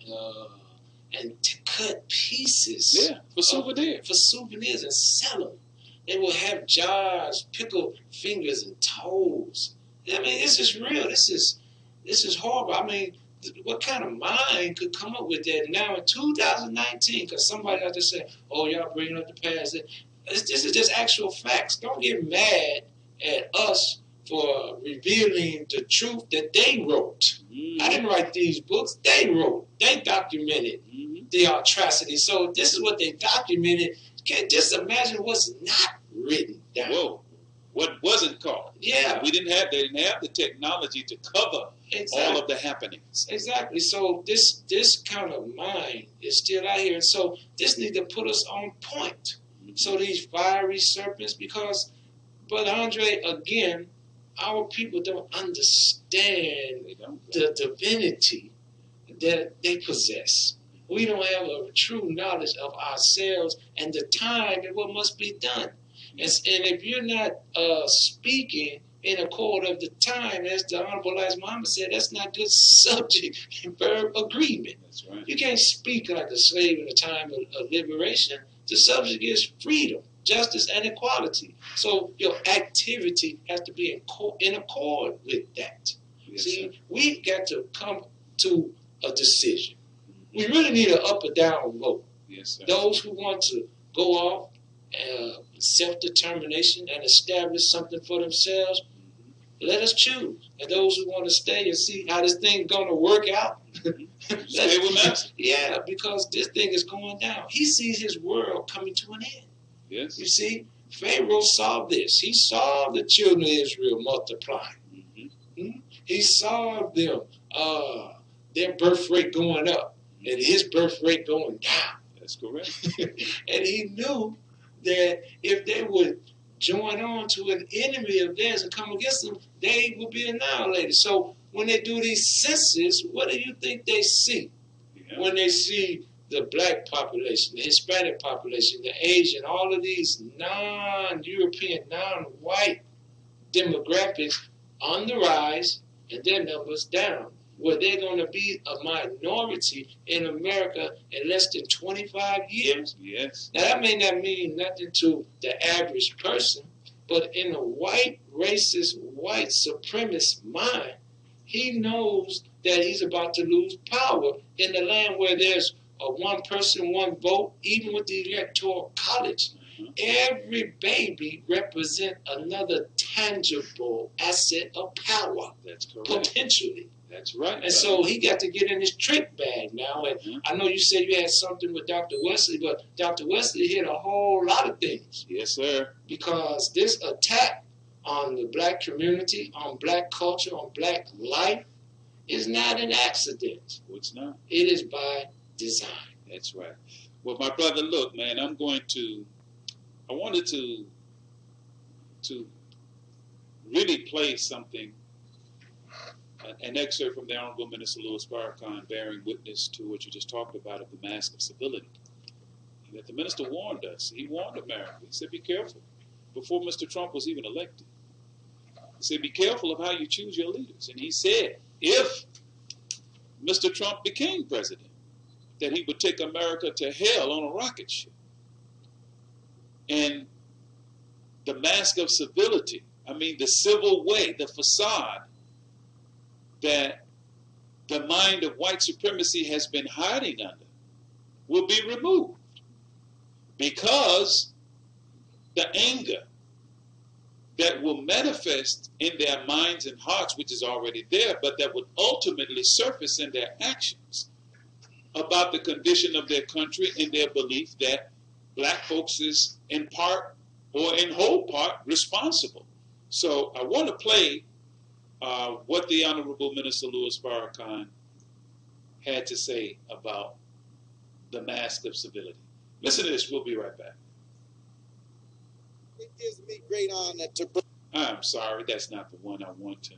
and to cut pieces Yeah, for souvenirs. for souvenirs and sell them. They would have jars, pickle fingers and toes. I mean, this is real. This is horrible. I mean, what kind of mind could come up with that now in 2019? Because somebody out there say, "Oh, y'all bringing up the past." This is just actual facts. Don't get mad at us for revealing the truth that they wrote. Mm-hmm. I didn't write these books. They wrote. They documented the atrocity. So this is what they documented. Can't just imagine what's not written down. Whoa. What wasn't called? Yeah. They didn't have the technology to cover all of the happenings. Exactly. So this kind of mind is still out here. And so this needs to put us on point. So these fiery serpents, because, Brother Andre, again, our people don't understand the divinity that they possess. We don't have a true knowledge of ourselves and the time and what must be done. And if you're not speaking in accord of the time, as the Honorable Elijah Muhammad said, that's not good subject and verb agreement. That's right. You can't speak like a slave in a time of liberation. The subject is freedom, justice, and equality. So your activity has to be in accord with that. Yes, See, sir. we got to come to a decision. We really need an up or down vote. Yes, sir. Those who want to go off self-determination and establish something for themselves, let us choose. And those who want to stay and see how this thing's going to work out, Stay with us. yeah, because this thing is going down. He sees his world coming to an end. Yes. You see, Pharaoh saw this. He saw the children of Israel multiplying. Mm-hmm. He saw them, their birth rate going up and his birth rate going down. That's correct. And he knew that if they would join on to an enemy of theirs and come against them, they would be annihilated. So when they do these census, what do you think they see? Yeah. When they see the black population, the Hispanic population, the Asian, all of these non-European, non-white demographics on the rise and their numbers down, where they're going to be a minority in America in less than 25 years. Yes. Now, that may not mean nothing to the average person, but in a white, racist, white supremacist mind, he knows that he's about to lose power in the land where there's a one person, one vote, even with the Electoral College. Every baby represents another tangible asset of power, That's correct. potentially. That's right. And so he got to get in his trick bag now. And I know you said you had something with Dr. Wesley, but Dr. Wesley hit a whole lot of things. Yes, sir. Because this attack on the black community, on black culture, on black life is not an accident. Well, it's not. It is by design. That's right. Well, my brother, look, man, I wanted to really play something, an excerpt from the Honorable Minister Louis Farrakhan bearing witness to what you just talked about of the mask of civility. And that the minister warned us. He warned America. He said, be careful. Before Mr. Trump was even elected. He said, be careful of how you choose your leaders. And he said, if Mr. Trump became president, that he would take America to hell on a rocket ship. And the mask of civility, I mean the civil way, the facade that the mind of white supremacy has been hiding under will be removed. Because the anger that will manifest in their minds and hearts, which is already there, but that would ultimately surface in their actions about the condition of their country and their belief that black folks is in part or in whole part responsible. So I want to play what the Honorable Minister Louis Farrakhan had to say about the mask of civility. Listen to this. We'll be right back. It gives me great honor to bring. I'm sorry, that's not the one I want to.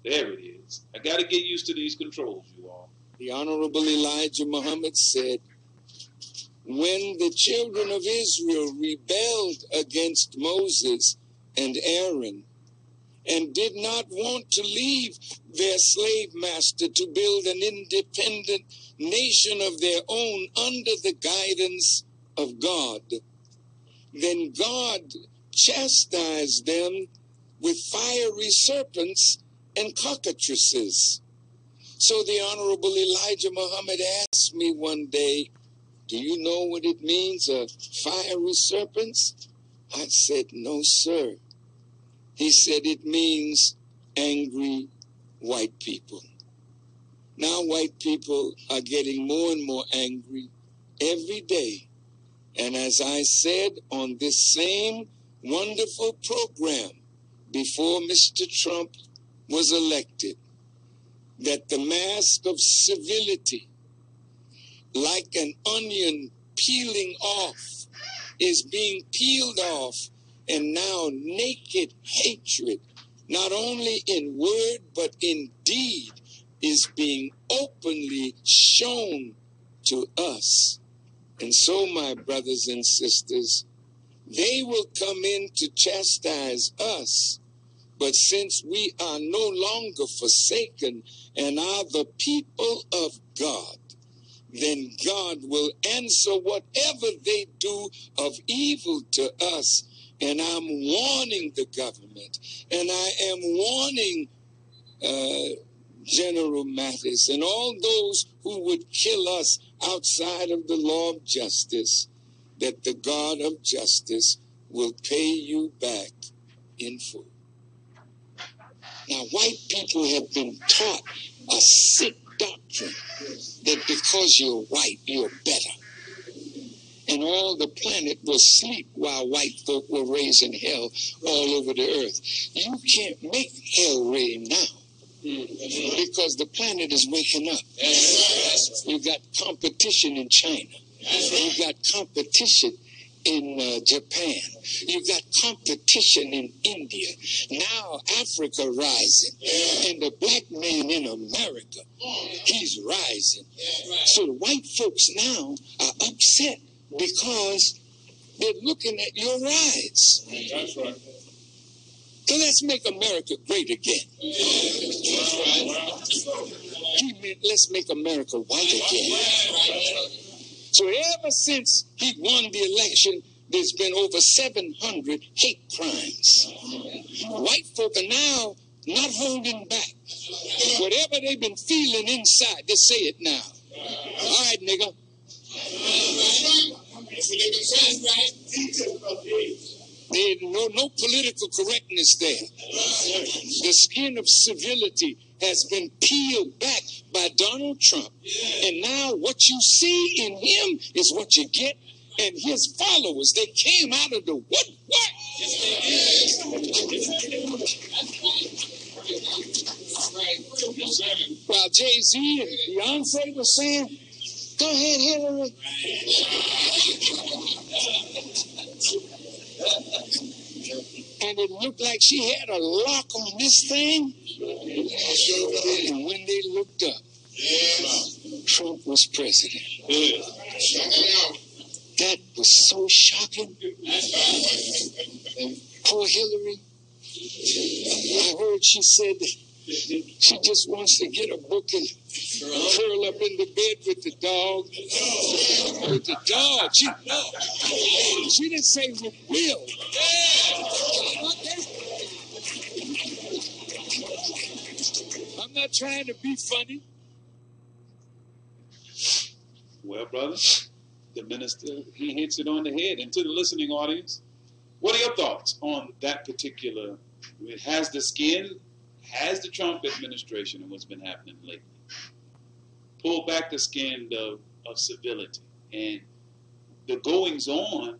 There it is. I got to get used to these controls, you all. The Honorable Elijah Muhammad said, when the children of Israel rebelled against Moses and Aaron and did not want to leave their slave master to build an independent nation of their own under the guidance of God, then God chastised them with fiery serpents and cockatrices. So the Honorable Elijah Muhammad asked me one day, do you know what it means, fiery serpents? I said, no, sir. He said, it means angry white people. Now white people are getting more and more angry every day. And as I said on this same wonderful program before Mr. Trump was elected, that the mask of civility, like an onion peeling off, is being peeled off, and now naked hatred, not only in word but in deed, is being openly shown to us. And so, my brothers and sisters, they will come in to chastise us, but since we are no longer forsaken and are the people of God, then God will answer whatever they do of evil to us. And I'm warning the government, and I am warning General Mattis and all those who would kill us outside of the law of justice, that the God of justice will pay you back in full. Now, white people have been taught a sick doctrine that because you're white, you're better. And all the planet will sleep while white folk were raising hell all over the earth. You can't make hell reign now because the planet is waking up. You got competition in China. You got competition in Japan. You got competition in India. Now Africa rising. And the black man in America, he's rising. So the white folks now are upset because they're looking at your rise. That's right. So let's make America great again. He meant let's make America white again. So ever since he won the election, there's been over 700 hate crimes. White folk are now not holding back. Whatever they've been feeling inside, they say it now. All right, nigga. There's no political correctness there. The skin of civility has been peeled back by Donald Trump. And now what you see in him is what you get. And his followers, they came out of the woodwork. While Jay-Z and Beyonce were saying, go ahead, Hillary. And it looked like she had a lock on this thing. And when they looked up, Trump was president. That was so shocking. Poor Hillary. I heard she said she just wants to get a book and curl up in the bed with the dog. With the dog. She didn't say with Will. I'm not trying to be funny. Well, brother, the minister, he hits it on the head. And to the listening audience, what are your thoughts on that particular? It has the skin, has the Trump administration and what's been happening lately. Pull back the skin of civility and the goings on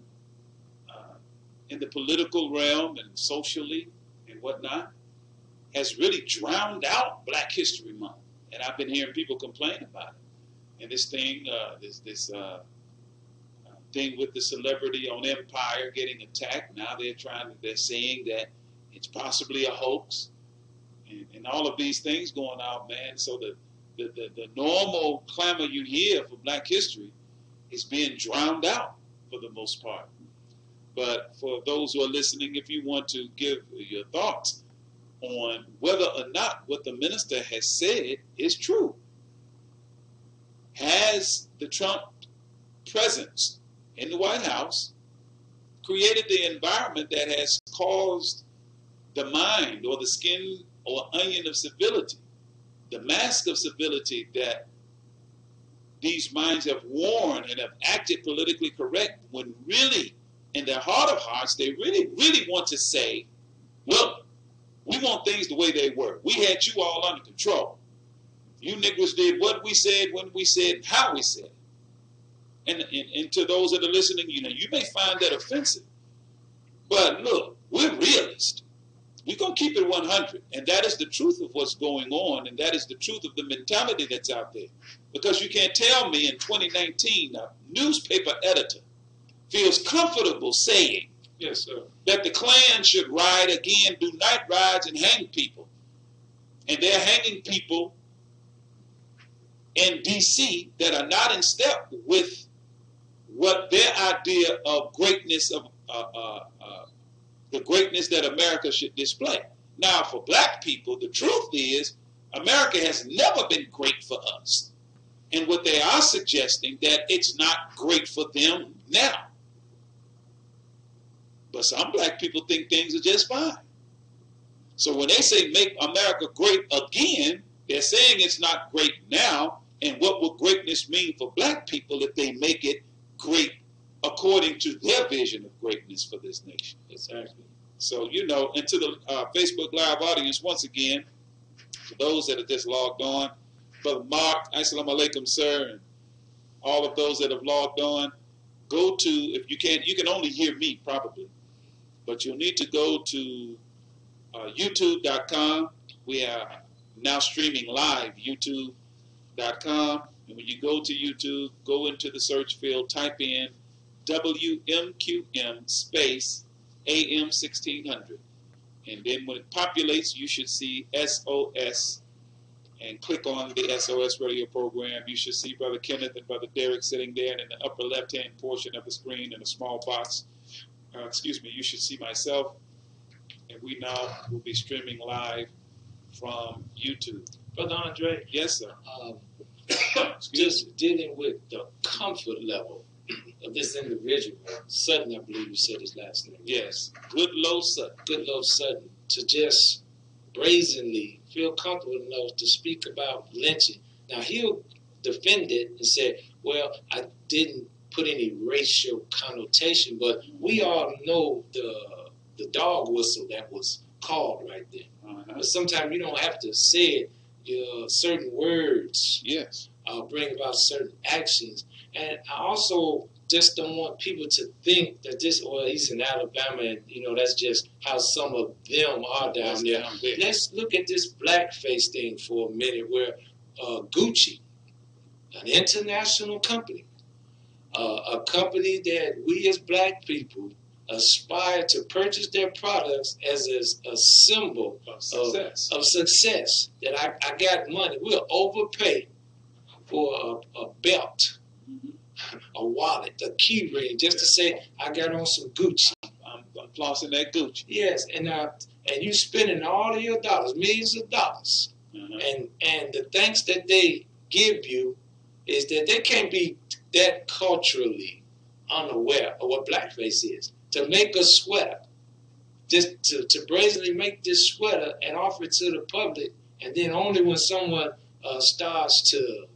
in the political realm and socially and whatnot. has really drowned out Black History Month. And I've been hearing people complain about it. And this thing, thing with the celebrity on Empire getting attacked, now they're saying that it's possibly a hoax, and all of these things going out, man. So the normal clamor you hear for Black history is being drowned out for the most part. But for those who are listening, if you want to give your thoughts on whether or not what the minister has said is true, has the Trump presence in the White House created the environment that has caused the mind or the skin or onion of civility, the mask of civility that these minds have worn and have acted politically correct, when really in their heart of hearts they really want to say, look, we want things the way they were. We had you all under control. You niggas did what we said, when we said, how we said it. And to those that are listening, you may find that offensive. But look, we're realists. We're going to keep it 100. And that is the truth of what's going on. And that is the truth of the mentality that's out there. Because you can't tell me in 2019, a newspaper editor feels comfortable saying, yes, sir, that the Klan should ride again, do night rides and hang people. And they're hanging people in D.C. that are not in step with what their idea of greatness, of the greatness that America should display. Now, for Black people, the truth is America has never been great for us. And what they are suggesting, that it's not great for them now. But some Black people think things are just fine. So when they say make America great again, they're saying it's not great now. And what would greatness mean for Black people if they make it great according to their vision of greatness for this nation? exactly. So, and to the Facebook Live audience, once again, to those that are just logged on, Brother Mark, Assalamu alaikum, sir, and all of those that have logged on, go to, if you can only hear me probably, but you'll need to go to youtube.com. We are now streaming live, youtube.com. And when you go to YouTube, go into the search field, type in WMQM space AM 1600. And then when it populates, you should see SOS, and click on the SOS radio program. You should see Brother Kenneth and Brother Derek sitting there, and in the upper left-hand portion of the screen in a small box, you should see myself. And we now will be streaming live from YouTube. Brother Andre, Yes, sir. Just dealing with the comfort level of this individual, Sutton, I believe you said his last name. Yes, Goodlow Sutton. Goodlow Sutton, to just brazenly feel comfortable enough to speak about lynching. Now, he'll defend it and say, well, I didn't put any racial connotation, but we all know the dog whistle that was called right there. Uh-huh. But sometimes you don't have to say it. Certain words Yes. bring about certain actions. And I also just don't want people to think that he's in Alabama and, that's just how some of them are down there. Let's look at this blackface thing for a minute, where Gucci, an international company, a company that we as Black people aspire to purchase their products as a symbol of success, that I got money. We'll overpay for a belt, a wallet, a key ring, just to say I got on some Gucci. I'm flossing that Gucci. Yes, and you spending all of your dollars, millions of dollars, and the thanks that they give you is that they can't be that culturally unaware of what blackface is. To make a sweater, just to brazenly make this sweater and offer it to the public, and then only when someone starts to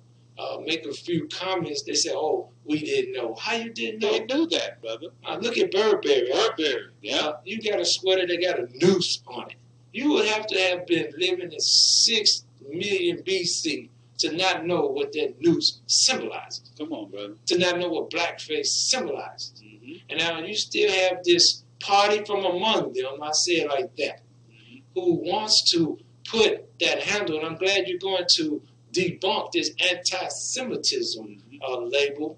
make a few comments, they say, "Oh, we didn't know." How you didn't know? They knew that, brother. Look at Burberry. Yeah. You got a sweater that got a noose on it. You would have to have been living in 6 million BC to not know what that noose symbolizes. Come on, brother. To not know what blackface symbolizes. Mm-hmm. And now you still have this party from among them, I say it like that, who wants to put that handle, and I'm glad you're going to debunk this anti-Semitism label,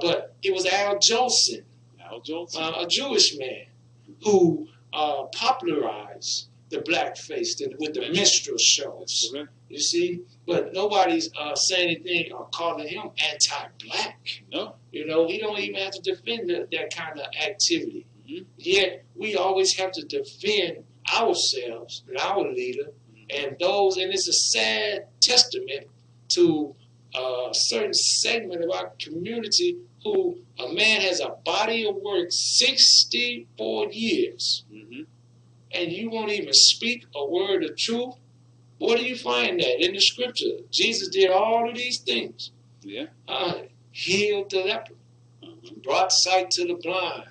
but it was Al Jolson, a Jewish man, who popularized the blackface with the minstrel shows. You see? But nobody's saying anything or calling him anti-black. No. You know, he don't even have to defend that kind of activity. Yet, we always have to defend ourselves and our leader and those, and it's a sad testament to a certain segment of our community who a man has a body of work 64 years, and you won't even speak a word of truth. Where do you find that? In the scripture. Jesus did all of these things. Yeah. Healed the leper, brought sight to the blind.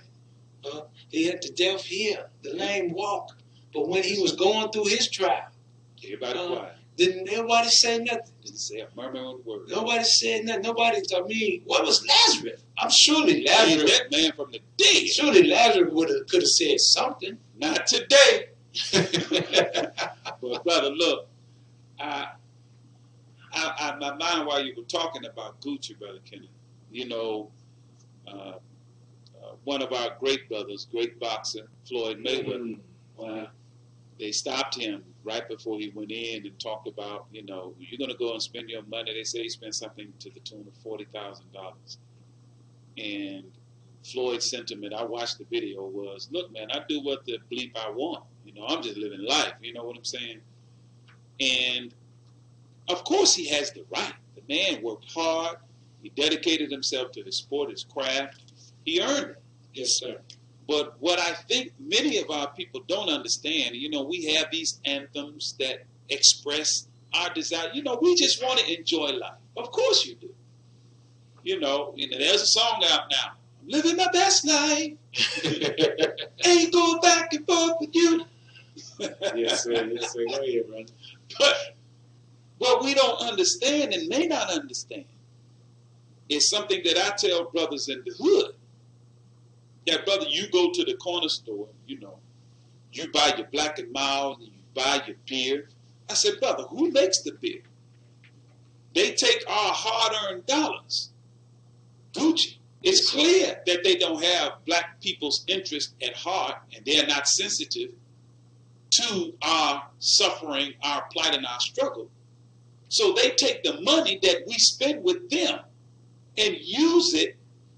He had the deaf hear, the lame walk. But when he was going through his trial, everybody quiet. Didn't nobody say nothing? Didn't say a murmur on the word. Nobody said nothing. Nobody, I mean, what was Lazarus? I'm surely Lazarus. That man from the dead. Surely Lazarus could have said something. Not today. But brother, look, my mind while you were talking about Gucci, Brother Kenneth, you know, one of our great brothers, great boxer, Floyd Mayweather, they stopped him right before he went in and talked about, you know, you're going to go and spend your money. They say he spent something to the tune of $40,000. And Floyd's sentiment, I watched the video, was, look, man, I do what the bleep I want. You know, I'm just living life. You know what I'm saying? And, of course, he has the right. The man worked hard. He dedicated himself to his sport, his craft. He earned it. Yes, sir. But what I think many of our people don't understand, you know, we have these anthems that express our desire. You know, we just want to enjoy life. Of course you do. You know, there's a song out now. I'm living my best life. Ain't going back and forth with you. Yes, sir. Yes, sir. Go ahead, brother. But what we don't understand and may not understand is something that I tell brothers in the hood. That, brother, you go to the corner store, you know, you buy your Black and Mild and you buy your beer. I said, brother, who makes the beer? They take our hard-earned dollars. Gucci. It's clear that they don't have black people's interest at heart and they're not sensitive to our suffering, our plight, and our struggle. So they take the money that we spend with them and use it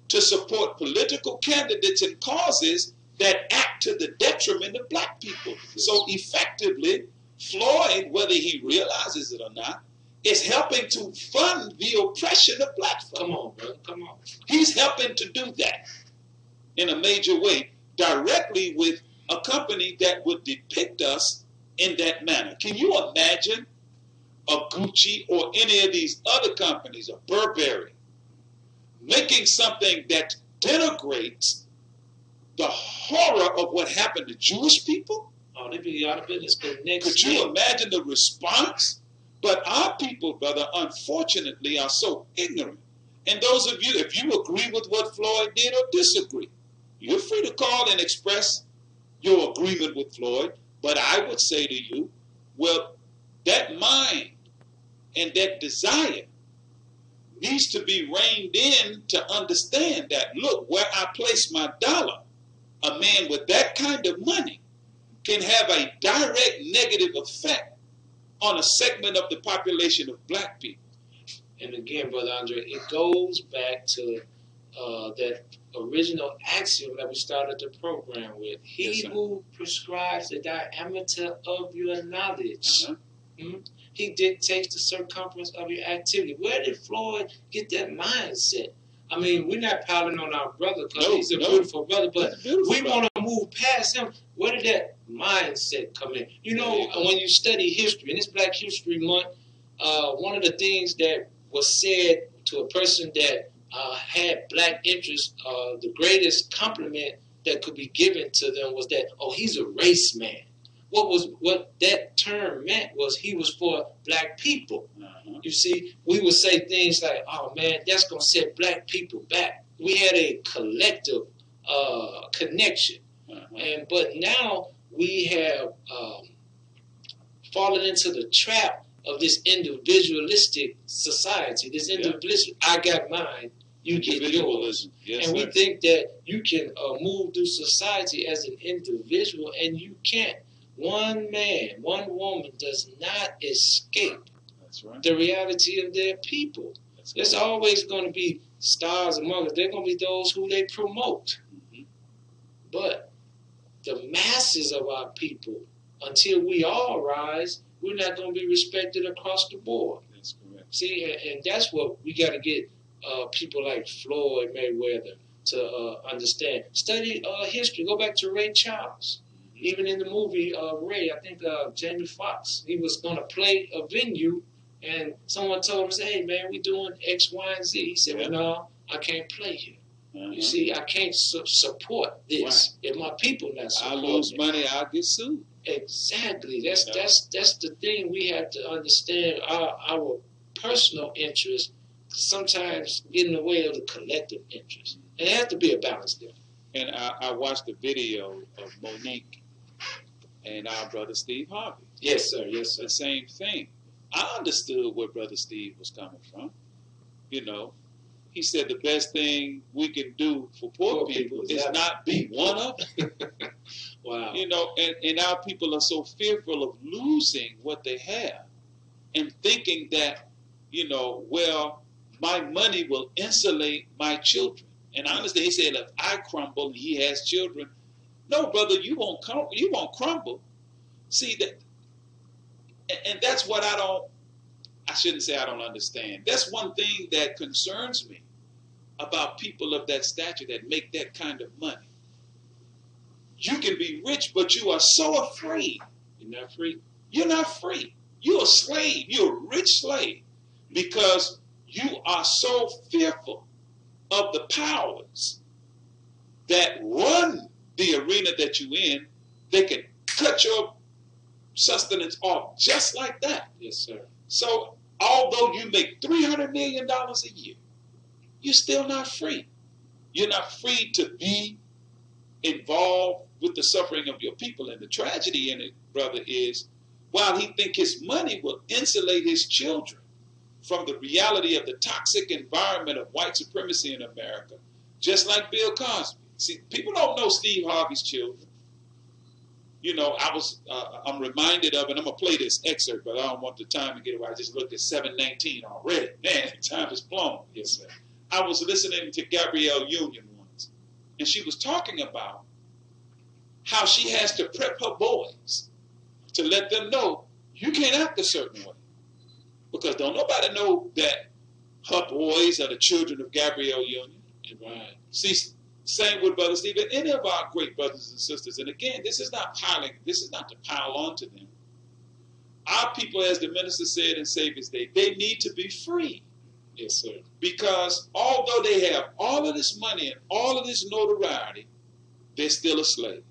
to support political candidates and causes that act to the detriment of black people. So effectively, Floyd, whether he realizes it or not, is helping to fund the oppression of black folks. Come on, brother. Come on. He's helping to do that in a major way, directly with a company that would depict us in that manner. Can you imagine a Gucci or any of these other companies, a Burberry, making something that denigrates the horror of what happened to Jewish people? Oh, they'd be out of business the next Could day. you imagine the response? But our people, brother, unfortunately are so ignorant. And those of you, if you agree with what Floyd did or disagree, you're free to call and express your agreement with Floyd. But I would say to you, well, that mind and that desire needs to be reined in to understand that, look, where I place my dollar, a man with that kind of money can have a direct negative effect on a segment of the population of black people. And again, Brother Andre, it goes back to that original axiom that we started the program with. He who prescribes the diameter of your knowledge, he dictates the circumference of your activity. Where did Floyd get that mindset? I mean, we're not piling on our brother because he's a beautiful brother, but we want to move past him. Where did that mindset come in? You know, when you study history, and it's Black History Month, one of the things that was said to a person that had black interest, the greatest compliment that could be given to them was that, oh, he's a race man. What that term meant was he was for black people. You see, we would say things like, oh man, that's going to set black people back. We had a collective connection. But now we have falling into the trap of this individualistic society, this individualistic, I got mine, you get yours. Yes, and sir. we think that you can move through society as an individual, and you can't. One man, one woman does not escape That's right. the reality of their people. There's always going to be stars among us. There are going to be those who they promote. Mm-hmm. But the masses of our people, until we all rise, we're not going to be respected across the board. That's correct. See, and that's what we got to get people like Floyd Mayweather to understand. Study history. Go back to Ray Charles. Even in the movie Ray, I think Jamie Foxx, he was going to play a venue, and someone told him, "Hey, man, we doing X, Y, and Z." He said, "Well, no, I can't play here. You see, I can't support this if my people not supporting I lose it." money, I'll get sued. Exactly. That's the thing we have to understand. Our personal interest sometimes get in the way of the collective interest, and there has to be a balance there. And I watched the video of Monique and our brother Steve Harvey. Yes, sir. Yes, sir. The same thing. I understood where Brother Steve was coming from. You know, he said the best thing we can do for poor people is not be one of them. Wow. You know, and our people are so fearful of losing what they have and thinking that, you know, well, my money will insulate my children. And I understand he said, if I crumble and he has children, no, brother, you won't crumble. See that, and that's what I shouldn't say I don't understand. That's one thing that concerns me about people of that stature that make that kind of money. You can be rich, but you are so afraid. You're not free. You're not free. You're a slave. You're a rich slave because you are so fearful of the powers that run the arena that you're in. They can cut your sustenance off just like that. Yes, sir. So although you make $300 million a year, you're still not free. You're not free to be involved with the suffering of your people. And the tragedy in it, brother, is while he think his money will insulate his children from the reality of the toxic environment of white supremacy in America, just like Bill Cosby. See, people don't know Steve Harvey's children. You know, I'm reminded of, and I'm going to play this excerpt, but I don't want the time to get away. I just looked at 7:19 already. Man, time is flown. Yes, sir. I was listening to Gabrielle Union once, and she was talking about how she has to prep her boys to let them know you can't act a certain way. Because don't nobody know that her boys are the children of Gabrielle Union. Right. See, same with Brother Steve and any of our great brothers and sisters. And again, this is not to pile on to them. Our people, as the minister said in Savior's Day, they need to be free. Yes, sir. Because although they have all of this money and all of this notoriety, they're still a slave.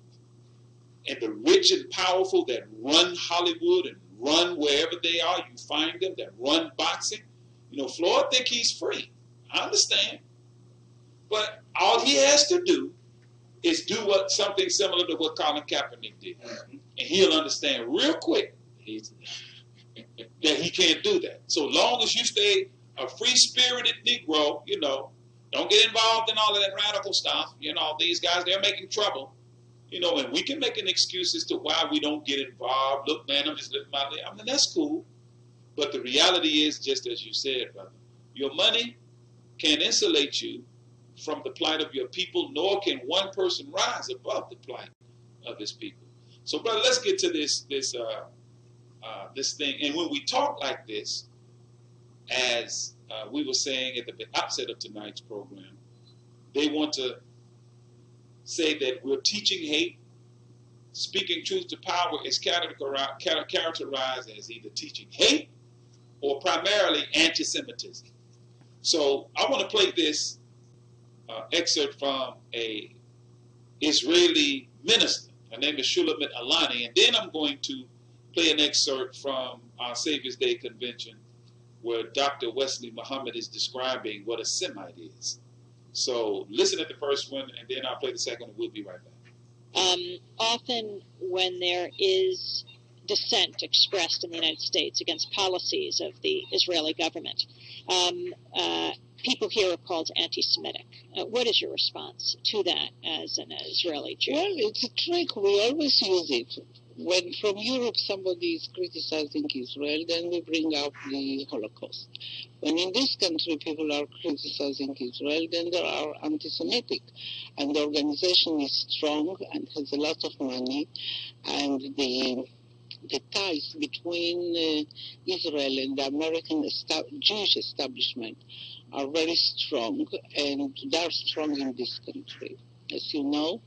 And the rich and powerful that run Hollywood and run wherever they are, you find them, that run boxing. You know, Floyd think he's free. I understand. But all he has to do is do something similar to what Colin Kaepernick did. Mm-hmm. And he'll understand real quick that he can't do that. So long as you stay a free-spirited Negro, you know, don't get involved in all of that radical stuff. You know, these guys, they're making trouble. You know, and we can make an excuse as to why we don't get involved. Look, man, I'm just living my life. I mean, that's cool. But the reality is, just as you said, brother, your money can't insulate you from the plight of your people, nor can one person rise above the plight of his people. So, brother, let's get to this thing. And when we talk like this, as we were saying at the outset of tonight's program, they want to say that we're teaching hate. Speaking truth to power is characterized as either teaching hate or primarily anti-Semitism. So I want to play this excerpt from a Israeli minister. Her name is Shulamit Alani, and then I'm going to play an excerpt from our Savior's Day convention where Dr. Wesley Muhammad is describing what a Semite is. So listen at the first one, and then I'll play the second, and we'll be right back. Often when there is dissent expressed in the United States against policies of the Israeli government. People here are called anti-Semitic. What is your response to that as an Israeli Jew? Well, it's a trick. We always use it. When from Europe somebody is criticizing Israel, then we bring up the Holocaust. When in this country people are criticizing Israel, then they are anti-Semitic. And the organization is strong and has a lot of money, and the ties between Israel and the American Jewish establishment are very strong, and they are strong in this country. As you know,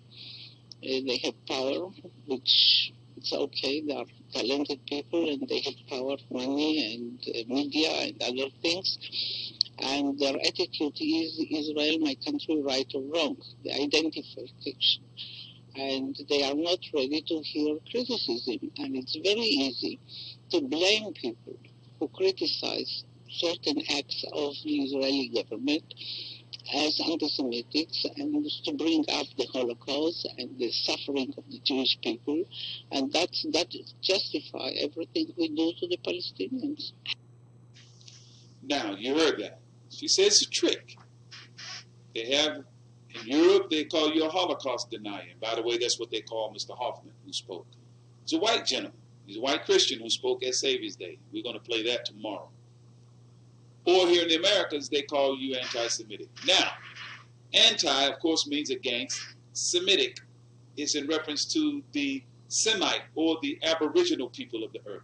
they have power, which it's okay. They are talented people, and they have power, money, and media, and other things. And their attitude is Israel, my country, right or wrong. They identify fiction. And they are not ready to hear criticism. And it's very easy to blame people who criticize certain acts of the Israeli government as anti-Semitic, and to bring up the Holocaust and the suffering of the Jewish people, and that justify everything we do to the Palestinians. Now, you heard that. She says it's a trick. They have, in Europe, they call you a Holocaust denier. By the way, that's what they call Mr. Hoffman, who spoke. He's a white gentleman. He's a white Christian who spoke at Savior's Day. We're going to play that tomorrow. Or here in the Americas, they call you anti-Semitic. Now, anti, of course, means against. Semitic is in reference to the Semite or the aboriginal people of the earth.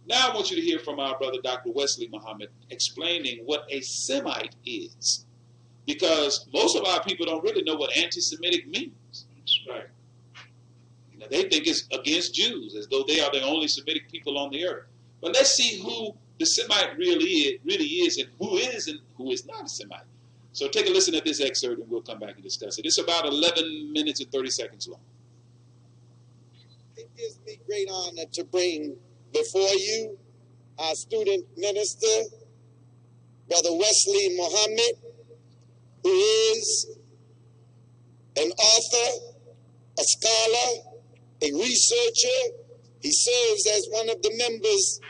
Now I want you to hear from our brother, Dr. Wesley Muhammad, explaining what a Semite is. Because most of our people don't really know what anti-Semitic means. That's right. You know, they think it's against Jews, as though they are the only Semitic people on the earth. But let's see who the Semite really is, and who is not a Semite. So take a listen to this excerpt, and we'll come back and discuss it. It's about 11 minutes and 30 seconds long. It gives me great honor to bring before you our student minister, Brother Wesley Muhammad, who is an author, a scholar, a researcher. He serves as one of the members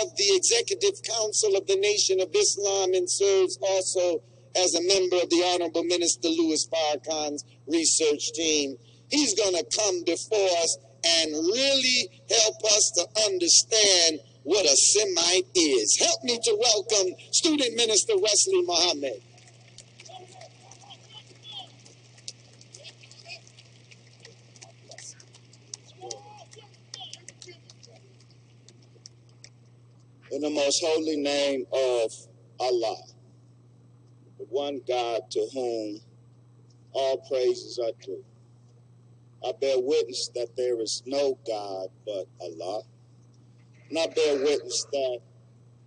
of the Executive Council of the Nation of Islam, and serves also as a member of the Honorable Minister Louis Farrakhan's research team. He's going to come before us and really help us to understand what a Semite is. Help me to welcome Student Minister Wesley Muhammad. In the most holy name of Allah, the one God to whom all praises are due, I bear witness that there is no God but Allah. And I bear witness that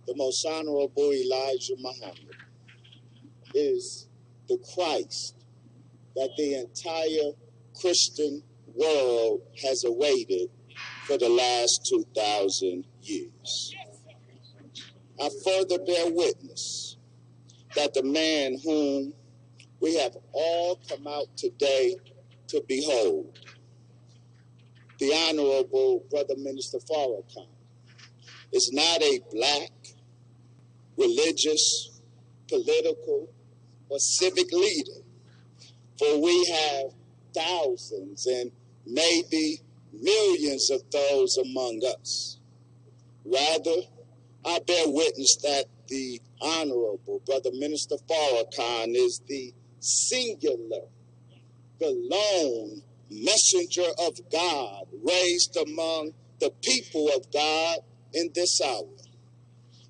the most honorable Elijah Muhammad is the Christ that the entire Christian world has awaited for the last 2,000 years. I further bear witness that the man whom we have all come out today to behold, the Honorable Brother Minister Farrakhan, is not a black, religious, political, or civic leader, for we have thousands and maybe millions of those among us. Rather, I bear witness that the Honorable Brother Minister Farrakhan is the singular, the lone messenger of God raised among the people of God in this hour.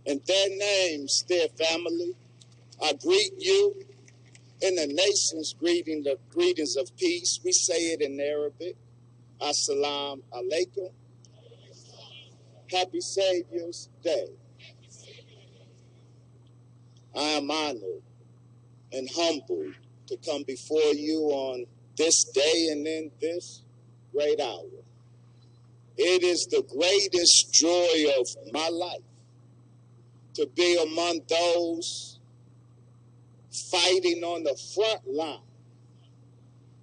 In their names, dear family, I greet you in the nation's greetings of peace. We say it in Arabic. Assalamu alaikum. Happy Savior's Day. I am honored and humbled to come before you on this day and in this great hour. It is the greatest joy of my life to be among those fighting on the front line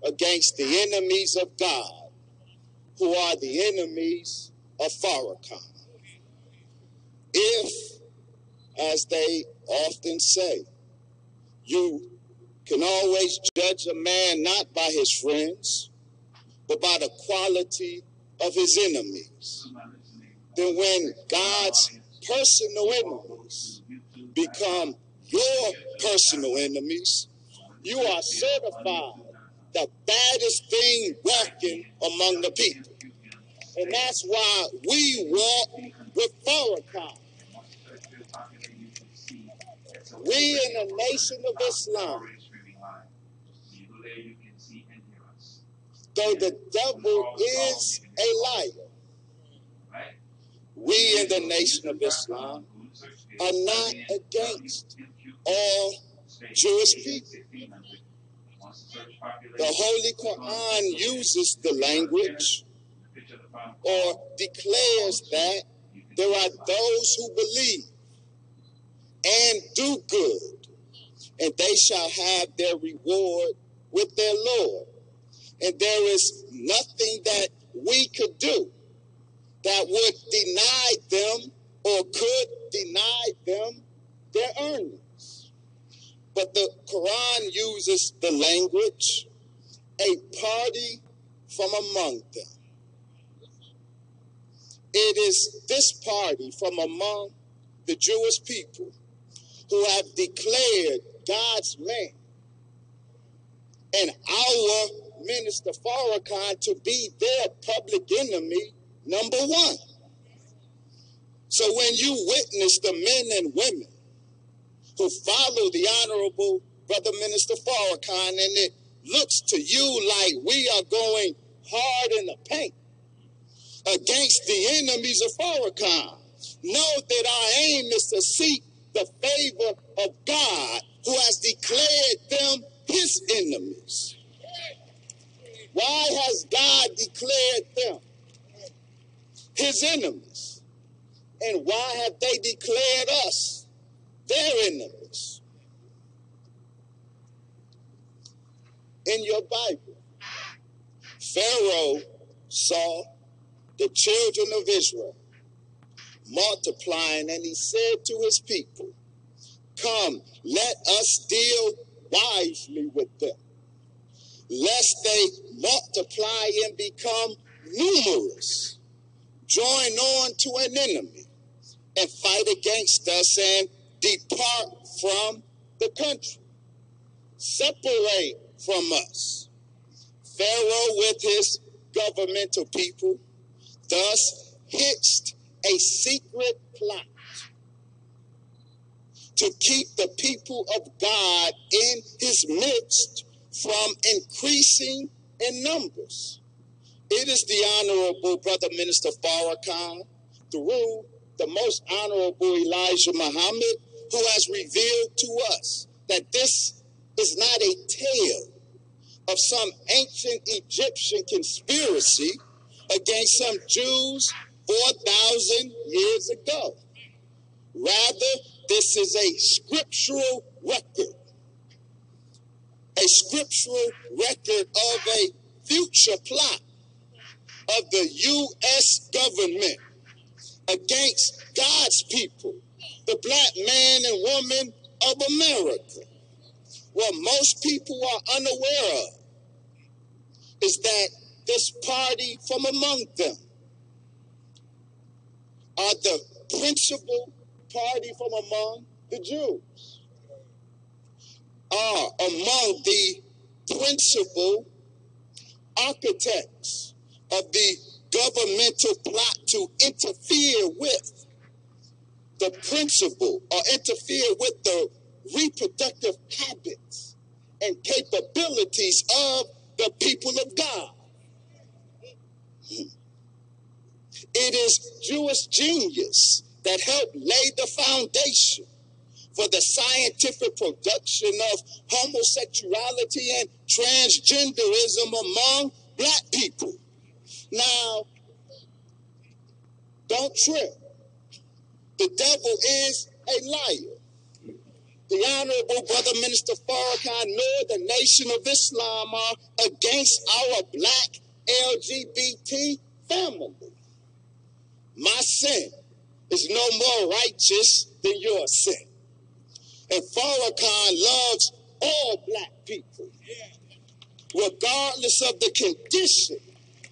against the enemies of God, who are the enemies of Farrakhan. If, as they often say, you can always judge a man not by his friends, but by the quality of his enemies, then when God's personal enemies become your personal enemies, you are certified the baddest thing walking among the people. And that's why we walk with Farrakhan. We in the Nation of Islam, though the devil is a liar, we in the Nation of Islam are not against all Jewish people. The Holy Quran uses the language or declares that there are those who believe and do good, and they shall have their reward with their Lord. And there is nothing that we could do that would deny them or could deny them their earnings. But the Quran uses the language, a party from among them. It is this party from among the Jewish people who have declared God's man and our Minister Farrakhan to be their public enemy number one. So when you witness the men and women who follow the Honorable Brother Minister Farrakhan, and it looks to you like we are going hard in the paint against the enemies of Farrakhan, know that our aim is to seek the favor of God, who has declared them his enemies. Why has God declared them his enemies? And why have they declared us their enemies? In your Bible, Pharaoh saw the children of Israel multiplying, and he said to his people, "Come, let us deal wisely with them, lest they multiply and become numerous, join on to an enemy, and fight against us and depart from the country, separate from us." Pharaoh, with his governmental people, thus hitched a secret plot to keep the people of God in his midst from increasing in numbers. It is the Honorable Brother Minister Farrakhan, through the Most Honorable Elijah Muhammad, who has revealed to us that this is not a tale of some ancient Egyptian conspiracy against some Jews 4,000 years ago. Rather, this is a scriptural record of a future plot of the U.S. government against God's people, the black man and woman of America. What most people are unaware of is that this party from among them are the principal party from among the Jews, are among the principal architects of the governmental plot to interfere with the principle or interfere with the reproductive habits and capabilities of the people of God. It is Jewish genius that helped lay the foundation for the scientific production of homosexuality and transgenderism among black people. Now, don't trip. The devil is a liar. The Honorable Brother Minister Farrakhan nor the Nation of Islam are against our black LGBT family. my sin is no more righteous than your sin. And Farrakhan loves all black people, regardless of the condition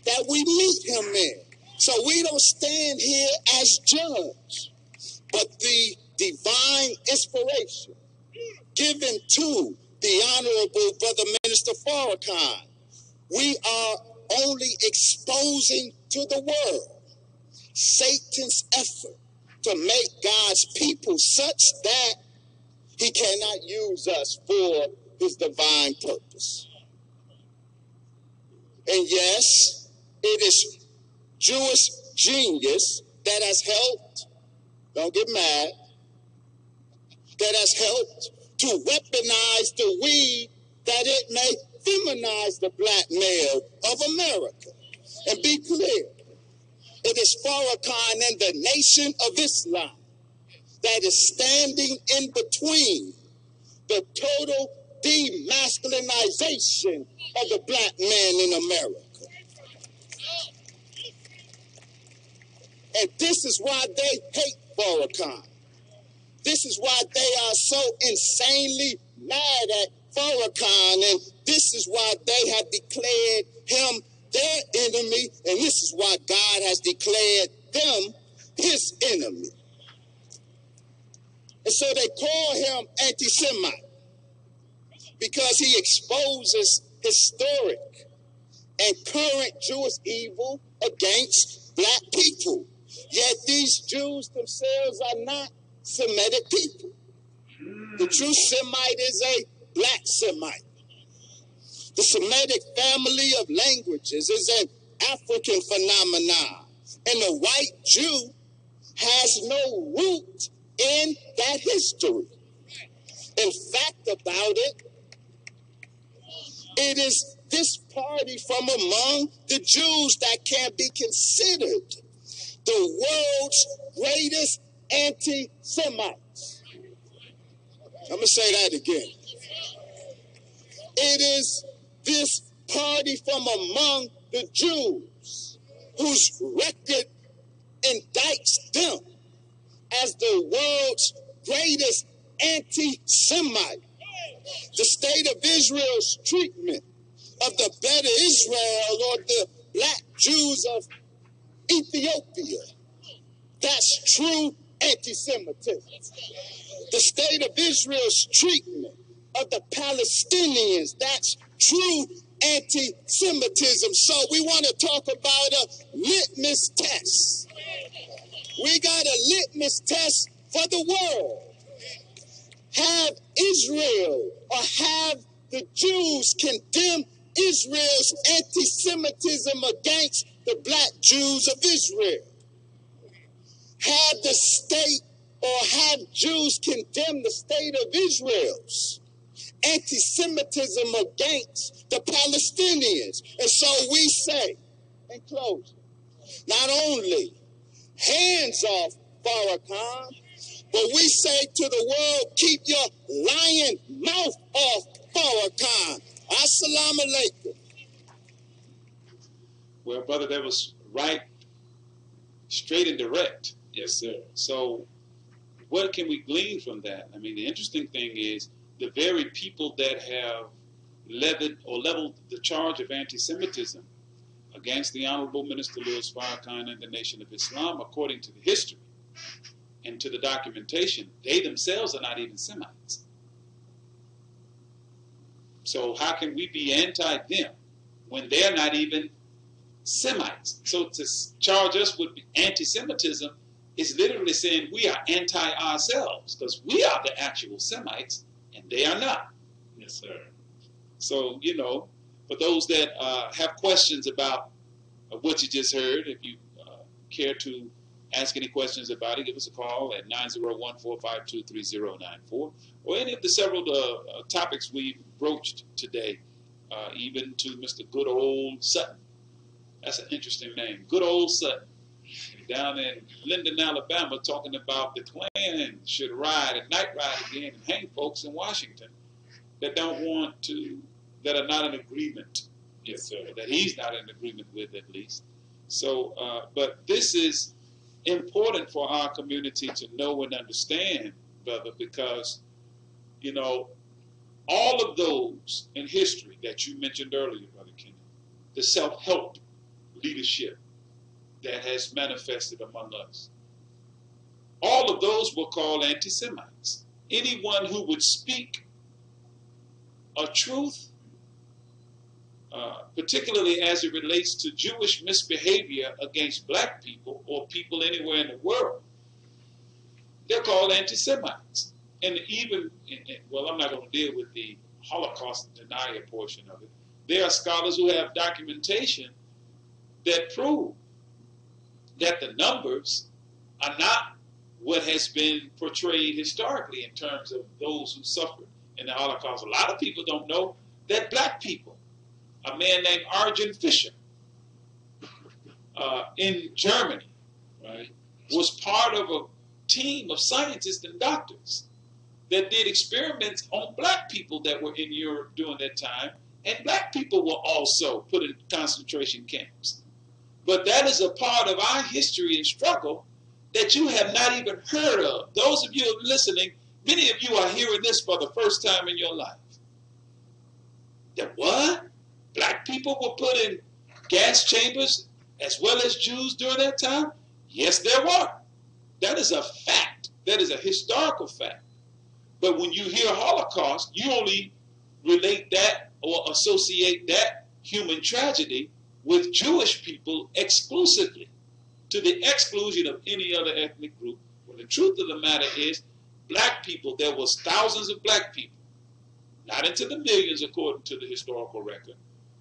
that we meet him in. So we don't stand here as judge, but the divine inspiration given to the Honorable Brother Minister Farrakhan, we are only exposing to the world Satan's effort to make God's people such that he cannot use us for his divine purpose. And yes, it is Jewish genius that has helped, don't get mad, that has helped to weaponize the weed that it may feminize the black male of America. And be clear, it is Farrakhan and the Nation of Islam that is standing in between the total demasculinization of the black man in America. And this is why they hate Farrakhan. This is why they are so insanely mad at Farrakhan, and this is why they have declared him their enemy, and this is why God has declared them his enemy. And so they call him anti-Semite because he exposes historic and current Jewish evil against black people. Yet these Jews themselves are not Semitic people. The true Semite is a black Semite. The Semitic family of languages is an African phenomenon, and the white Jew has no root in that history. In fact about it, it is this party from among the Jews that can be considered the world's greatest anti-Semites. I'm going to say that again. It is this party from among the Jews whose record indicts them as the world's greatest anti-Semite. The state of Israel's treatment of the Beta Israel or the black Jews of Ethiopia, that's true anti-Semitism. The state of Israel's treatment of the Palestinians, that's true anti-Semitism. So we want to talk about a litmus test. We got a litmus test for the world. Have Israel or have the Jews condemn Israel's anti-Semitism against the black Jews of Israel? Have the state or have Jews condemn the state of Israel's anti-Semitism against the Palestinians? And so we say, in closing, not only hands off Farrakhan, but we say to the world, keep your lying mouth off Farrakhan. Assalamu alaikum. Well, brother, that was right, straight and direct. Yes, sir. So what can we glean from that? I mean, the interesting thing is the very people that have leveled the charge of anti-Semitism against the Honorable Minister Louis Farrakhan and the Nation of Islam, according to the history and to the documentation, they themselves are not even Semites. So how can we be anti-them when they're not even Semites? So to charge us with anti-Semitism is literally saying we are anti-ourselves, because we are the actual Semites and they are not. Yes, sir. So, you know, for those that have questions about what you just heard, if you care to ask any questions about it, give us a call at 901-452-3094, or any of the several topics we broached today, even to Mr. Good Old Sutton. That's an interesting name, Good Old Sutton, down in Linden, Alabama, talking about the Klan should ride and night ride again and hang folks in Washington that don't want to, that are not in agreement. Yes, sir. That he's not in agreement with, at least. So, but this is important for our community to know and understand, brother, because, you know, all of those in history that you mentioned earlier, Brother Kenneth, the self-help leadership that has manifested among us, all of those were called anti-Semites. Anyone who would speak a truth, particularly as it relates to Jewish misbehavior against black people or people anywhere in the world, they're called anti-Semites. And even, well, I'm not going to deal with the Holocaust denial portion of it. There are scholars who have documentation that prove that the numbers are not what has been portrayed historically in terms of those who suffered in the Holocaust. A lot of people don't know that black people, a man named Arjen Fischer in Germany, right, was part of a team of scientists and doctors that did experiments on black people that were in Europe during that time, and black people were also put in concentration camps. But that is a part of our history and struggle that you have not even heard of. Those of you listening, many of you are hearing this for the first time in your life. That what? Black people were put in gas chambers as well as Jews during that time? Yes, there were. That is a fact. That is a historical fact. But when you hear Holocaust, you only relate that or associate that human tragedy with Jewish people exclusively, to the exclusion of any other ethnic group. Well, the truth of the matter is, black people, there was thousands of black people, not into the millions according to the historical record,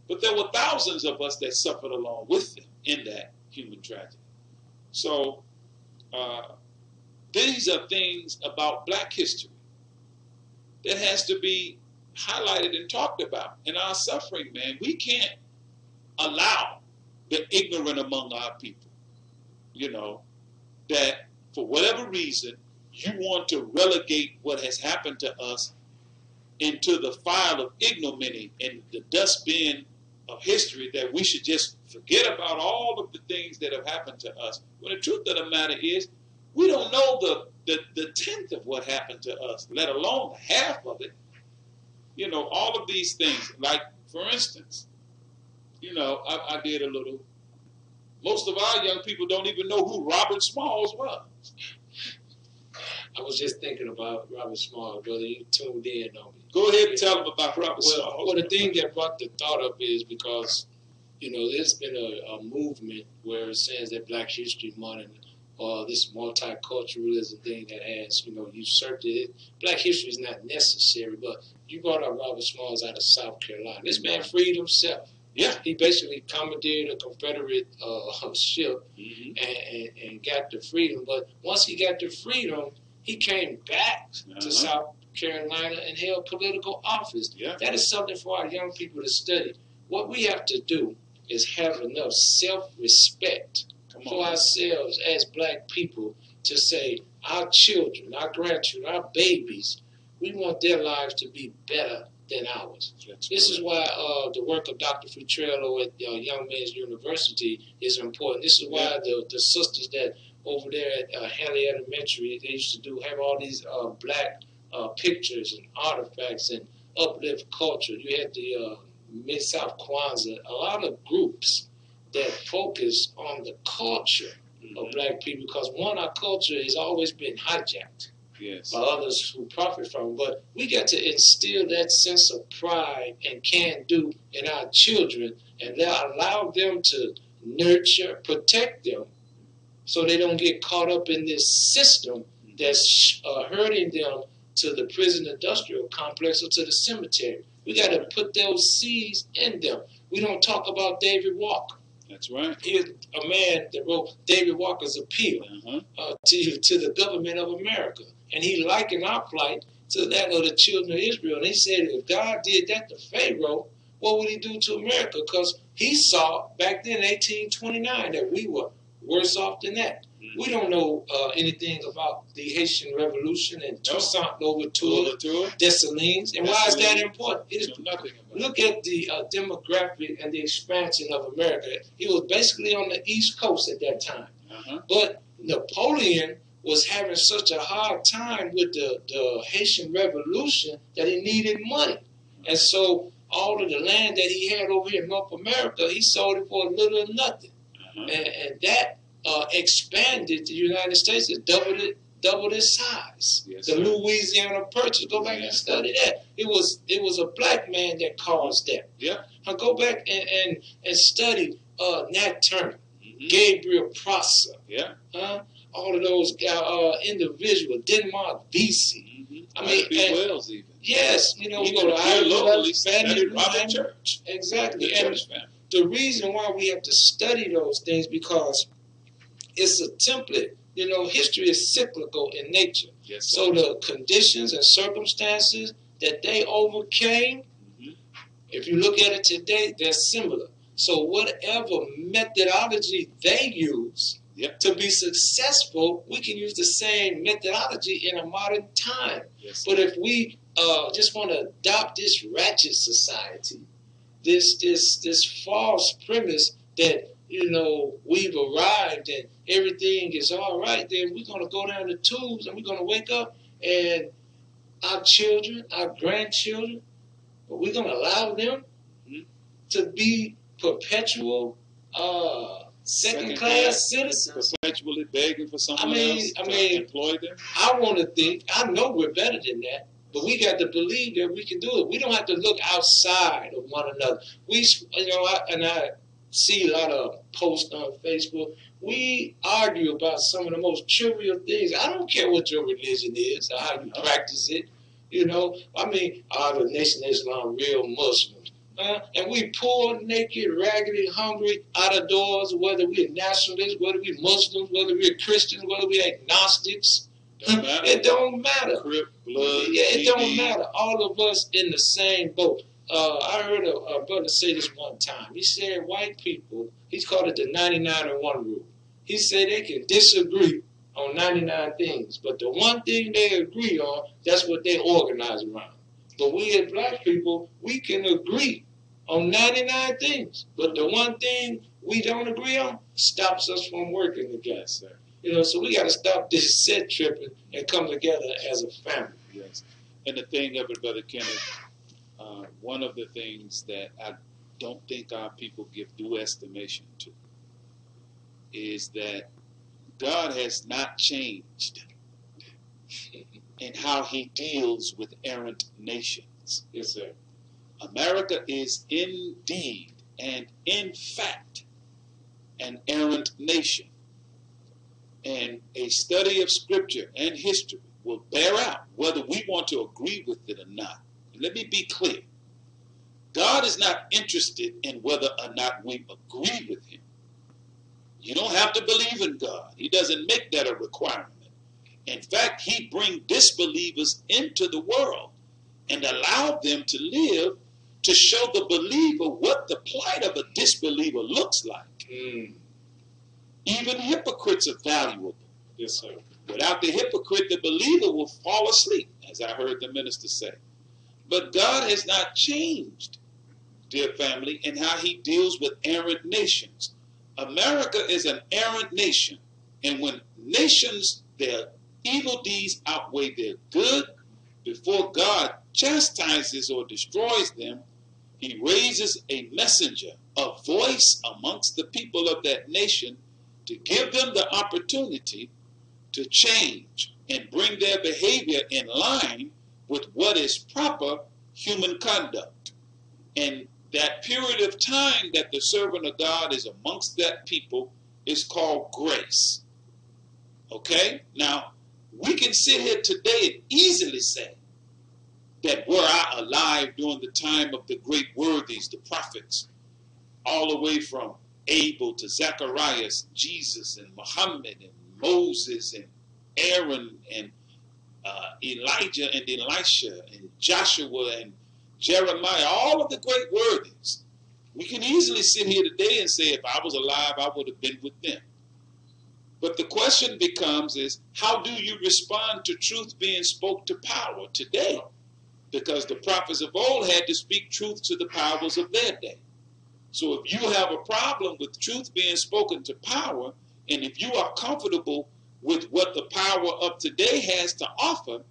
but there were thousands of us that suffered along with them in that human tragedy. So these are things about black history that has to be highlighted and talked about. In our suffering, man, we can't allow the ignorant among our people, you know, that for whatever reason, you want to relegate what has happened to us into the file of ignominy and the dustbin of history, that we should just forget about all of the things that have happened to us. When the truth of the matter is, we don't know the tenth of what happened to us, let alone half of it. You know, all of these things, like, for instance, you know, I did a little, most of our young people don't even know who Robert Smalls was. I was just thinking about Robert Smalls, brother. You tuned in on me. Go ahead and tell them about Robert Smalls. Well, the thing that brought the thought up is because, you know, there's been a movement where it says that Black History Month and this multiculturalism thing that has, you know, usurped it. Black history is not necessary, but you brought up Robert Smalls out of South Carolina. This man freed himself. Yeah, he basically commandeered a Confederate ship and got the freedom. But once he got the freedom, he came back to South Carolina and held political office. Yeah. That is something for our young people to study. What we have to do is have enough self-respect for ourselves as black people to say our children, our grandchildren, our babies, we want their lives to be better than ours. This is why the work of Dr. Futrello at Young Men's University is important. This is why the sisters that over there at Hanley Elementary, they used to have all these black pictures and artifacts and uplift culture. You had the Mid-South Kwanzaa, a lot of groups that focus on the culture of black people, because one, our culture has always been hijacked by others who profit from it. But we got to instill that sense of pride and can-do in our children and allow them to nurture, protect them so they don't get caught up in this system that's hurting them to the prison industrial complex or to the cemetery. We got to put those seeds in them. We don't talk about David Walker. That's right. He's a man that wrote David Walker's Appeal to the government of America. And he likened our plight to that of the children of Israel. And he said, if God did that to Pharaoh, what would he do to America? Because he saw back then, 1829, that we were worse off than that. We don't know anything about the Haitian Revolution and Toussaint Louverture, Dessalines. And why is that important? Look at the demographic and the expansion of America. It was basically on the East Coast at that time. But Napoleon was having such a hard time with the Haitian Revolution that he needed money. And so all of the land that he had over here in North America, he sold it for a little or nothing. And that expanded the United States. It doubled its size. Yes, the Louisiana Purchase. Go back and study that. It was a black man that caused that. Yeah. Now go back and study Nat Turner, Gabriel Prosser. Yeah. All of those individuals, Denmark Vesey. I mean, Wells even. Yes, you know, we Even go to here locally, family, Robert Church. Exactly. The And church family. the reason why we have to study those things because it's a template. You know, history is cyclical in nature. Yes, so the conditions and circumstances that they overcame, if you look at it today, they're similar. So whatever methodology they use to be successful, we can use the same methodology in a modern time. Yes. But if we just want to adopt this ratchet society, this false premise that, you know, we've arrived and everything is all right, then we're going to go down the tubes and we're going to wake up and our children, our grandchildren, we're going to allow them to be perpetual second-class citizens. Perpetually begging for someone else to employ them. I want to think, I know we're better than that, but we got to believe that we can do it. We don't have to look outside of one another. We, you know, I see a lot of posts on Facebook. We argue about some of the most trivial things. I don't care what your religion is or how you practice it. You know, I mean, are the Nation of Islam real Muslims? And we poor, naked, raggedy, hungry, out of doors, whether we're nationalists, whether we're Muslims, whether we're Christians, whether we're agnostics. It don't matter. Crip, blood, it don't matter. All of us in the same boat. I heard a brother say this one time. He said white people, he's called it the 99-1 rule. He said they can disagree on 99 things, but the one thing they agree on, that's what they organize around. But we as black people, we can agree on 99 things, but the one thing we don't agree on stops us from working together. Sir. You know, so we got to stop this set tripping and come together as a family. Yes. And the thing of it, Brother Kenneth, one of the things that I don't think our people give due estimation to is that God has not changed in how he deals with errant nations. Yes, sir. America is indeed and in fact an errant nation. And a study of scripture and history will bear out whether we want to agree with it or not. And let me be clear. God is not interested in whether or not we agree with him. You don't have to believe in God. He doesn't make that a requirement. In fact, he brings disbelievers into the world and allow them to live to show the believer what the plight of a disbeliever looks like. Even hypocrites are valuable. Yes, sir. Without the hypocrite, the believer will fall asleep, as I heard the minister say. But God has not changed, dear family, in how he deals with errant nations. America is an errant nation. And when nations, their evil deeds outweigh their good, before God chastises or destroys them, he raises a messenger, a voice amongst the people of that nation to give them the opportunity to change and bring their behavior in line with what is proper human conduct. And that period of time that the servant of God is amongst that people is called grace. Okay? Now, we can sit here today and easily say that were I alive during the time of the great worthies, the prophets, all the way from Abel to Zacharias, Jesus and Muhammad and Moses and Aaron and Elijah and Elisha and Joshua and Jeremiah, all of the great worthies. We can easily sit here today and say, if I was alive, I would have been with them. But the question becomes is, how do you respond to truth being spoke to power today? Because the prophets of old had to speak truth to the powers of their day. So if you have a problem with truth being spoken to power, And if you are comfortable with what the power of today has to offer,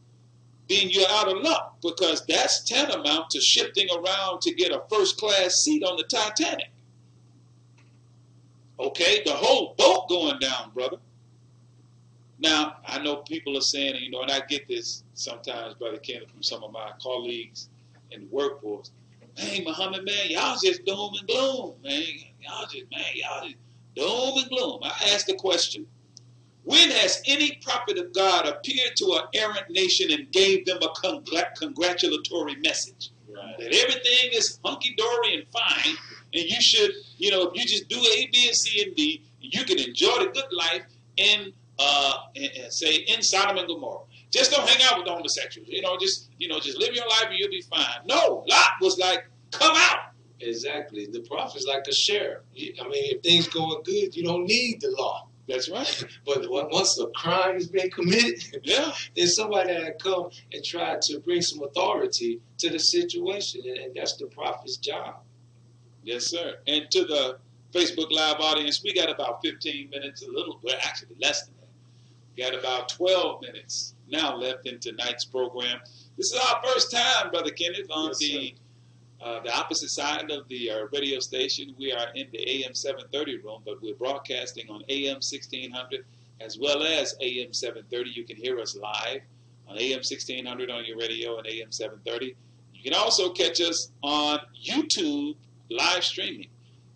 then you're out of luck, because that's tantamount to shifting around to get a first-class seat on the Titanic. Okay, the whole boat going down, brother. Now, I know people are saying, you know, and I get this sometimes, Brother Kenneth, from some of my colleagues in the workforce. Hey, Muhammad, man, y'all just doom and gloom, man. Y'all just doom and gloom. I asked the question, when has any prophet of God appeared to an errant nation and gave them a congratulatory message? Right. That everything is hunky-dory and fine, and you should, you know, if you just do A, B, and C, and D, you can enjoy the good life in Sodom and Gomorrah. Just don't hang out with the homosexuals. Just live your life and you'll be fine. No, Lot was like, come out. Exactly. The prophet's like a sheriff. I mean, if things going good, you don't need the law. That's right. But once a crime has been committed, yeah, there's somebody that come and try to bring some authority to the situation, and that's the prophet's job. Yes, sir. And to the Facebook Live audience, we got about 15 minutes, actually less than that. We got about 12 minutes now left in tonight's program. This is our first time, Brother Kenneth, on the opposite side of the radio station. We are in the AM 730 room, but we're broadcasting on AM 1600 as well as AM 730. You can hear us live on AM 1600 on your radio and AM 730. You can also catch us on YouTube live streaming.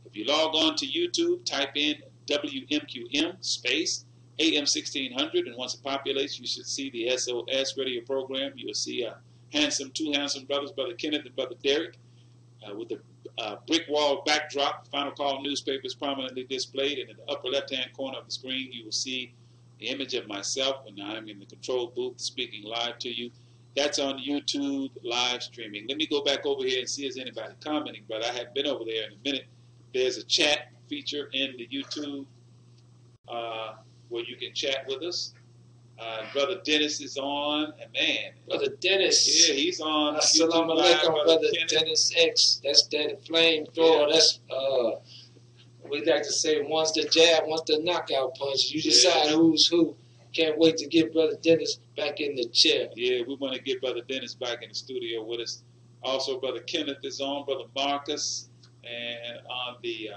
If you log on to YouTube, type in WMQM space AM 1600, and once it populates, you should see the SOS radio program. You'll see two handsome brothers, Brother Kenneth and Brother Derek, with the brick wall backdrop. Final Call newspaper is prominently displayed, and in the upper left-hand corner of the screen, you will see the image of myself when I'm in the control booth speaking live to you. That's on YouTube live streaming. Let me go back over here and see if there's anybody commenting, but I haven't been over there in a minute. There's a chat feature in the YouTube where you can chat with us. Brother Dennis is on, and man, Brother Dennis, yeah, he's on. Assalamu alaikum, Brother Dennis X. That's that flamethrower. Yeah. That's we like to say, once the jab, once the knockout punch. You decide who's who. Can't wait to get Brother Dennis back in the chair. Yeah, we want to get Brother Dennis back in the studio with us. Also, Brother Kenneth is on, Brother Marcus, and on the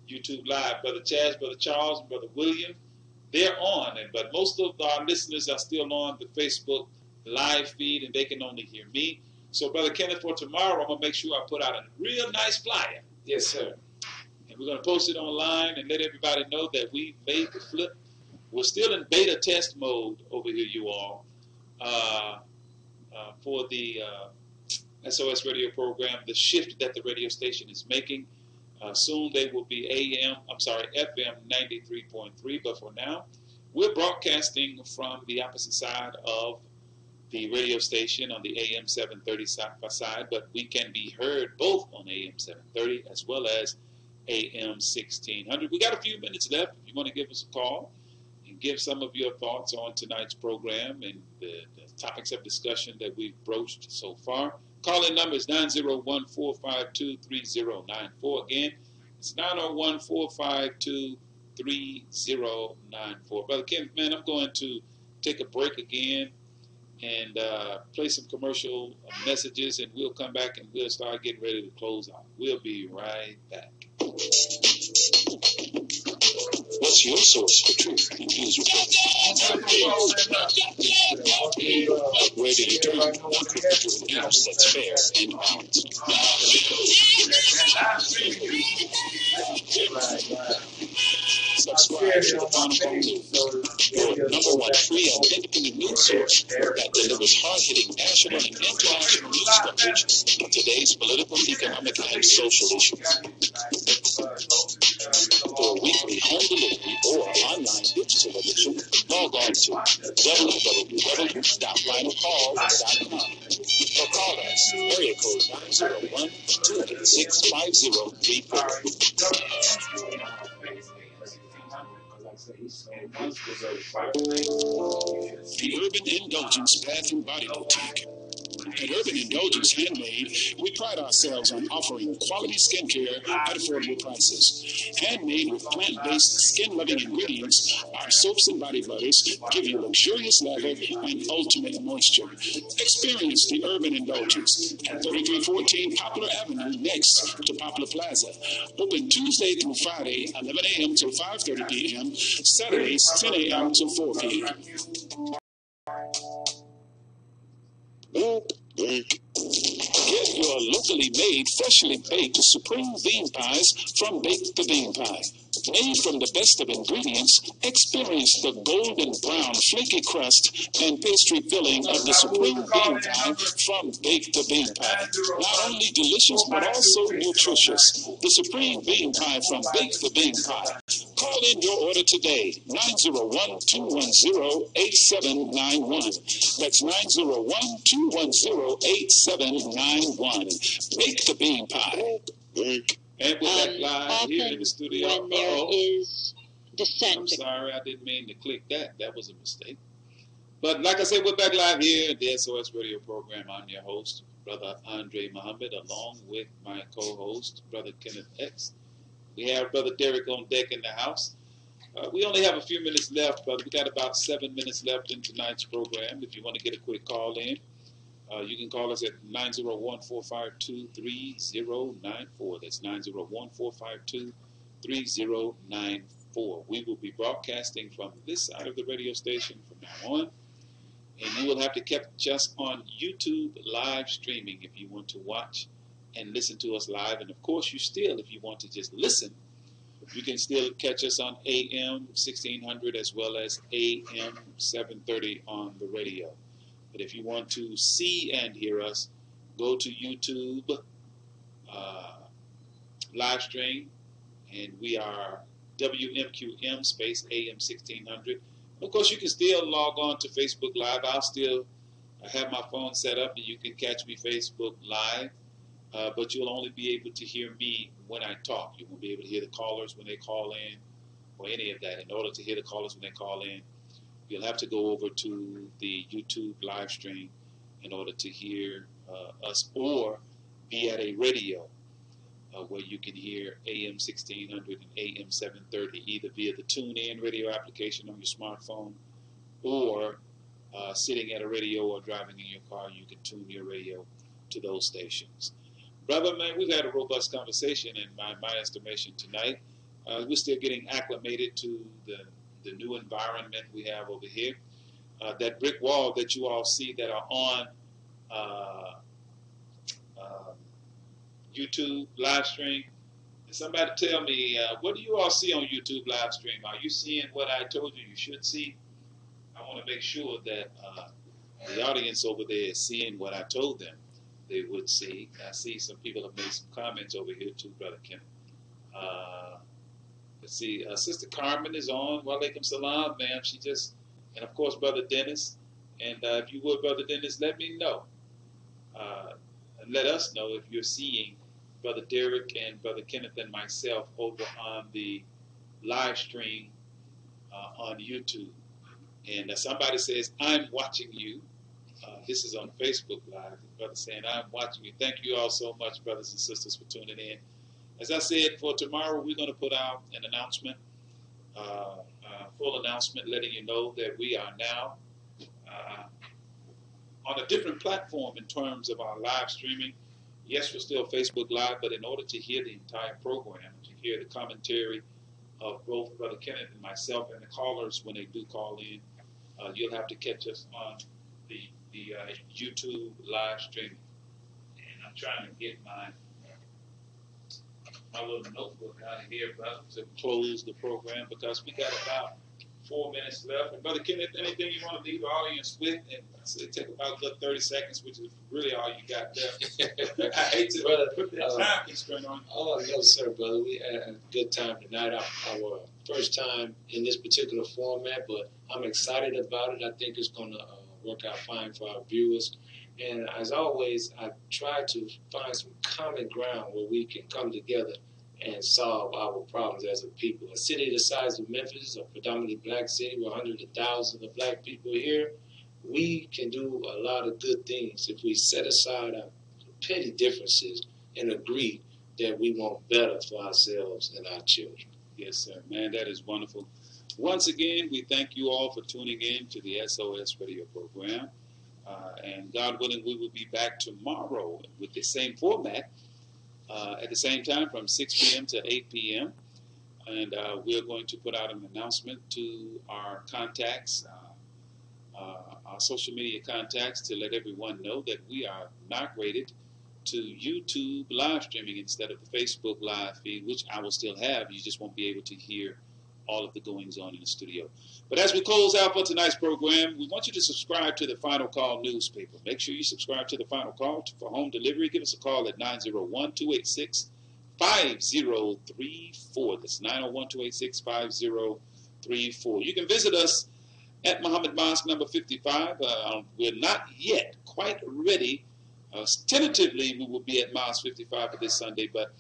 YouTube Live, Brother Chaz, Brother Charles, and Brother William. They're on, but most of our listeners are still on the Facebook live feed, and they can only hear me. So, Brother Kenneth, for tomorrow, I'm going to make sure I put out a real nice flyer. Yes, sir. And we're going to post it online and let everybody know that we made the flip. We're still in beta test mode over here, you all, for the SOS radio program, the shift that the radio station is making. Soon they will be FM 93.3, but for now, we're broadcasting from the opposite side of the radio station on the AM 730 side, but we can be heard both on AM 730 as well as AM 1600. We got a few minutes left. If you want to give us a call and give some of your thoughts on tonight's program and the topics of discussion that we've broached so far, call-in number is 901-452-3094. Again, it's 901-452-3094. Brother Kenneth, man, I'm going to take a break again and play some commercial messages, and we'll come back and we'll start getting ready to close out. We'll be right back. What's your source for truth and news reports? Where do you turn for news that's fair and balanced? Subscribe to the Final Call News, your #1 free and independent news source that delivers hard-hitting national and international news coverage of today's political, economic, and social issues. For a weekly home delivery or online digital edition, log on to www.finalcall.com or call us, area code 901-286-5034. The Urban Indulgence Bath and Body Boutique. At Urban Indulgence Handmade, we pride ourselves on offering quality skincare at affordable prices. Handmade with plant-based, skin-loving ingredients, our soaps and body butters give you luxurious lather and ultimate moisture. Experience the Urban Indulgence at 3314 Poplar Avenue, next to Poplar Plaza. Open Tuesday through Friday, 11 a.m. till 5:30 p.m., Saturdays, 10 a.m. till 4 p.m. Get your locally made, freshly baked supreme bean pies from Bake the Bean Pie. Made from the best of ingredients, experience the golden brown flaky crust and pastry filling of the supreme bean pie from Bake the Bean Pie. Not only delicious, but also nutritious. The supreme bean pie from Bake the Bean Pie. Call in your order today, 901-210-8791. That's 901-210-8791. Bake the Bean Pie. And we're back live here in the studio. When there is dissent. I'm sorry, I didn't mean to click that. That was a mistake. But like I said, we're back live here at the SOS radio program. I'm your host, Brother Andre Muhammad, along with my co-host, Brother Kenneth X. We have Brother Derek on deck in the house. We only have a few minutes left, but we got about 7 minutes left in tonight's program. If you want to get a quick call in, you can call us at 901-452-3094. That's 901-452-3094. We will be broadcasting from this side of the radio station from now on. And you will have to catch us on YouTube live streaming if you want to watch and listen to us live. And, of course, if you want to just listen, you can still catch us on AM 1600 as well as AM 730 on the radio. But if you want to see and hear us, go to YouTube live stream, and we are WMQM space AM 1600. Of course, you can still log on to Facebook Live. I'll still have my phone set up, and you can catch me Facebook Live, but you'll only be able to hear me when I talk. You won't be able to hear the callers when they call in or any of that. In order to hear the callers when they call in, you'll have to go over to the YouTube live stream in order to hear us, or be at a radio where you can hear AM 1600 and AM 730, either via the TuneIn radio application on your smartphone, or sitting at a radio or driving in your car, you can tune your radio to those stations. Brother, man, we've had a robust conversation in my estimation tonight. We're still getting acclimated to the new environment we have over here. That brick wall that you all see that are on YouTube live stream. And somebody tell me, what do you all see on YouTube live stream? Are you seeing what I told you should see? I want to make sure that the audience over there is seeing what I told them they would see. I see some people have made some comments over here too, Brother Kenneth. Let's see, Sister Carmen is on. Walaikum salam, ma'am. And of course, Brother Dennis. And if you would, Brother Dennis, let me know. And let us know if you're seeing Brother Derek and Brother Kenneth and myself over on the live stream on YouTube. And somebody says, I'm watching you. This is on Facebook Live. Brother saying, I'm watching you. Thank you all so much, brothers and sisters, for tuning in. As I said, for tomorrow, we're going to put out an announcement, full announcement, letting you know that we are now on a different platform in terms of our live streaming. Yes, we're still Facebook Live, but in order to hear the entire program, to hear the commentary of both Brother Kenneth and myself and the callers when they do call in, you'll have to catch us on the YouTube live streaming. And I'm trying to get my little notebook out of here, brother, to close the program, because we got about 4 minutes left. And Brother Kenneth, anything you want to leave the audience with? And I said take about 30 seconds, which is really all you got left. I hate to put that time constraint on. Oh, no, sir, brother. We had a good time tonight. Our first time in this particular format, but I'm excited about it. I think it's going to work out fine for our viewers. And as always, I try to find some common ground where we can come together and solve our problems as a people. A city the size of Memphis, a predominantly black city with hundreds of thousands of black people here, we can do a lot of good things if we set aside our petty differences and agree that we want better for ourselves and our children. Yes, sir. Man, that is wonderful. Once again, we thank you all for tuning in to the SOS radio program. And God willing, we will be back tomorrow with the same format at the same time from 6 p.m. to 8 p.m. And we're going to put out an announcement to our contacts, our social media contacts, to let everyone know that we are migrated to YouTube live streaming instead of the Facebook live feed, which I will still have. You just won't be able to hear all of the goings on in the studio. But as we close out for tonight's program, we want you to subscribe to the Final Call newspaper. Make sure you subscribe to the Final Call for home delivery. Give us a call at 901-286-5034. That's 901-286-5034. You can visit us at Muhammad Mosque number 55. We're not yet quite ready. Tentatively, we will be at Mosque 55 for this Sunday, but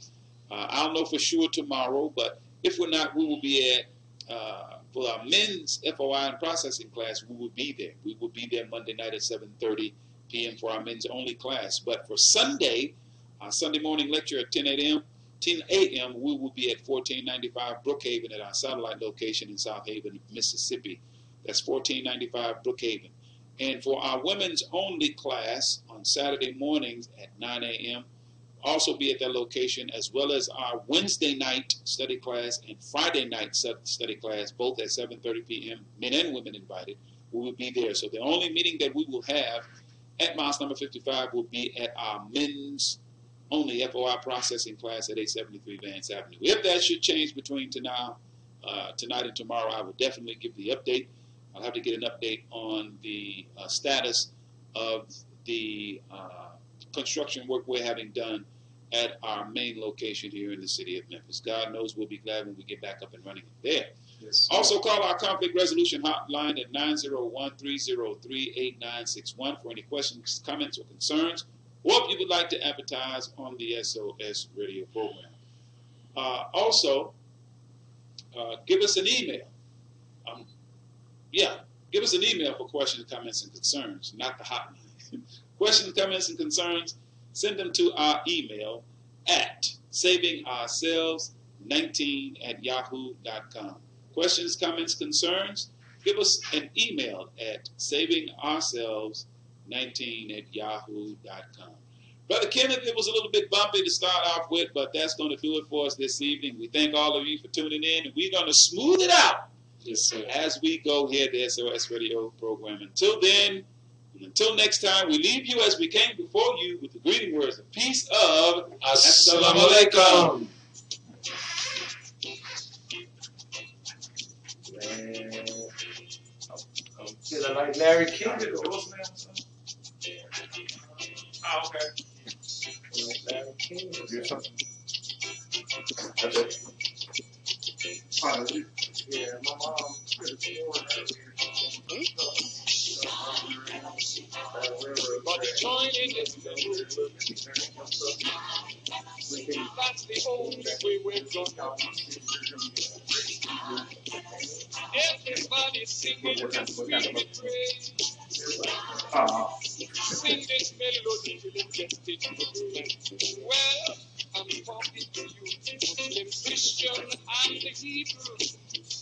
I'll know for sure tomorrow. But if we're not, we will be at, for our men's FOI and processing class, we will be there. We will be there Monday night at 7:30 p.m. for our men's only class. But for Sunday, our Sunday morning lecture at 10 a.m., we will be at 1495 Brookhaven at our satellite location in South Haven, Mississippi. That's 1495 Brookhaven. And for our women's only class on Saturday mornings at 9 a.m., also be at that location, as well as our Wednesday night study class and Friday night study class, both at 7:30 p.m., men and women invited. We will be there. So the only meeting that we will have at Mosque number 55 will be at our men's only FOI processing class at 873 Vance Avenue. If that should change between tonight and tomorrow, I will definitely give the update. I'll have to get an update on the status of the construction work we're having done at our main location here in the city of Memphis. God knows we'll be glad when we get back up and running there. Yes, also, call our conflict resolution hotline at 901-303-8961 for any questions, comments, or concerns, or if you would like to advertise on the SOS radio program. Also, give us an email. Give us an email for questions, comments, and concerns, not the hotline. Questions, comments, and concerns, send them to our email at savingourselves19@yahoo.com. Questions, comments, concerns, give us an email at savingourselves19@yahoo.com. Brother Kenneth, it was a little bit bumpy to start off with, but that's going to do it for us this evening. We thank all of you for tuning in, and we're going to smooth it out. Yes, sir. As we go here at the SOS radio program. Until then, and until next time, we leave you as we came before you with the greeting words of peace of Assalamu alaikum. Man, I'm feeling like Larry King. Oh, okay. Larry King. Yeah, my mom could have sworn But joining is that's the only way we're gonna. Everybody singing this sweet praise. Sing this melody till it gets it. Well, I'm talking to you, Muslim, Christian, and the Hebrew.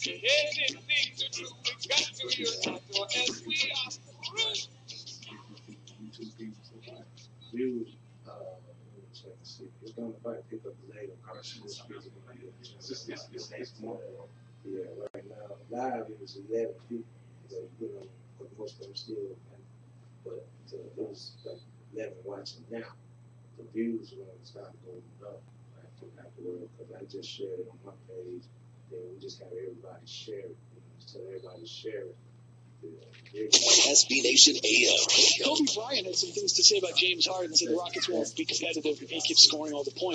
Anything to do with God to your heart, or else we are through. Views, it's going to pick up the later Carson. It's more. Yeah, right now, live it was 11 people. But most of them still, but it was like 11 watching now. The views are going to start going up afterward, because I just shared it on my page. Then we just have everybody share it. So everybody share it. SB Nation AM. Kobe Bryant had some things to say about James Harden. Said the Rockets won't be competitive if he keeps scoring all the points.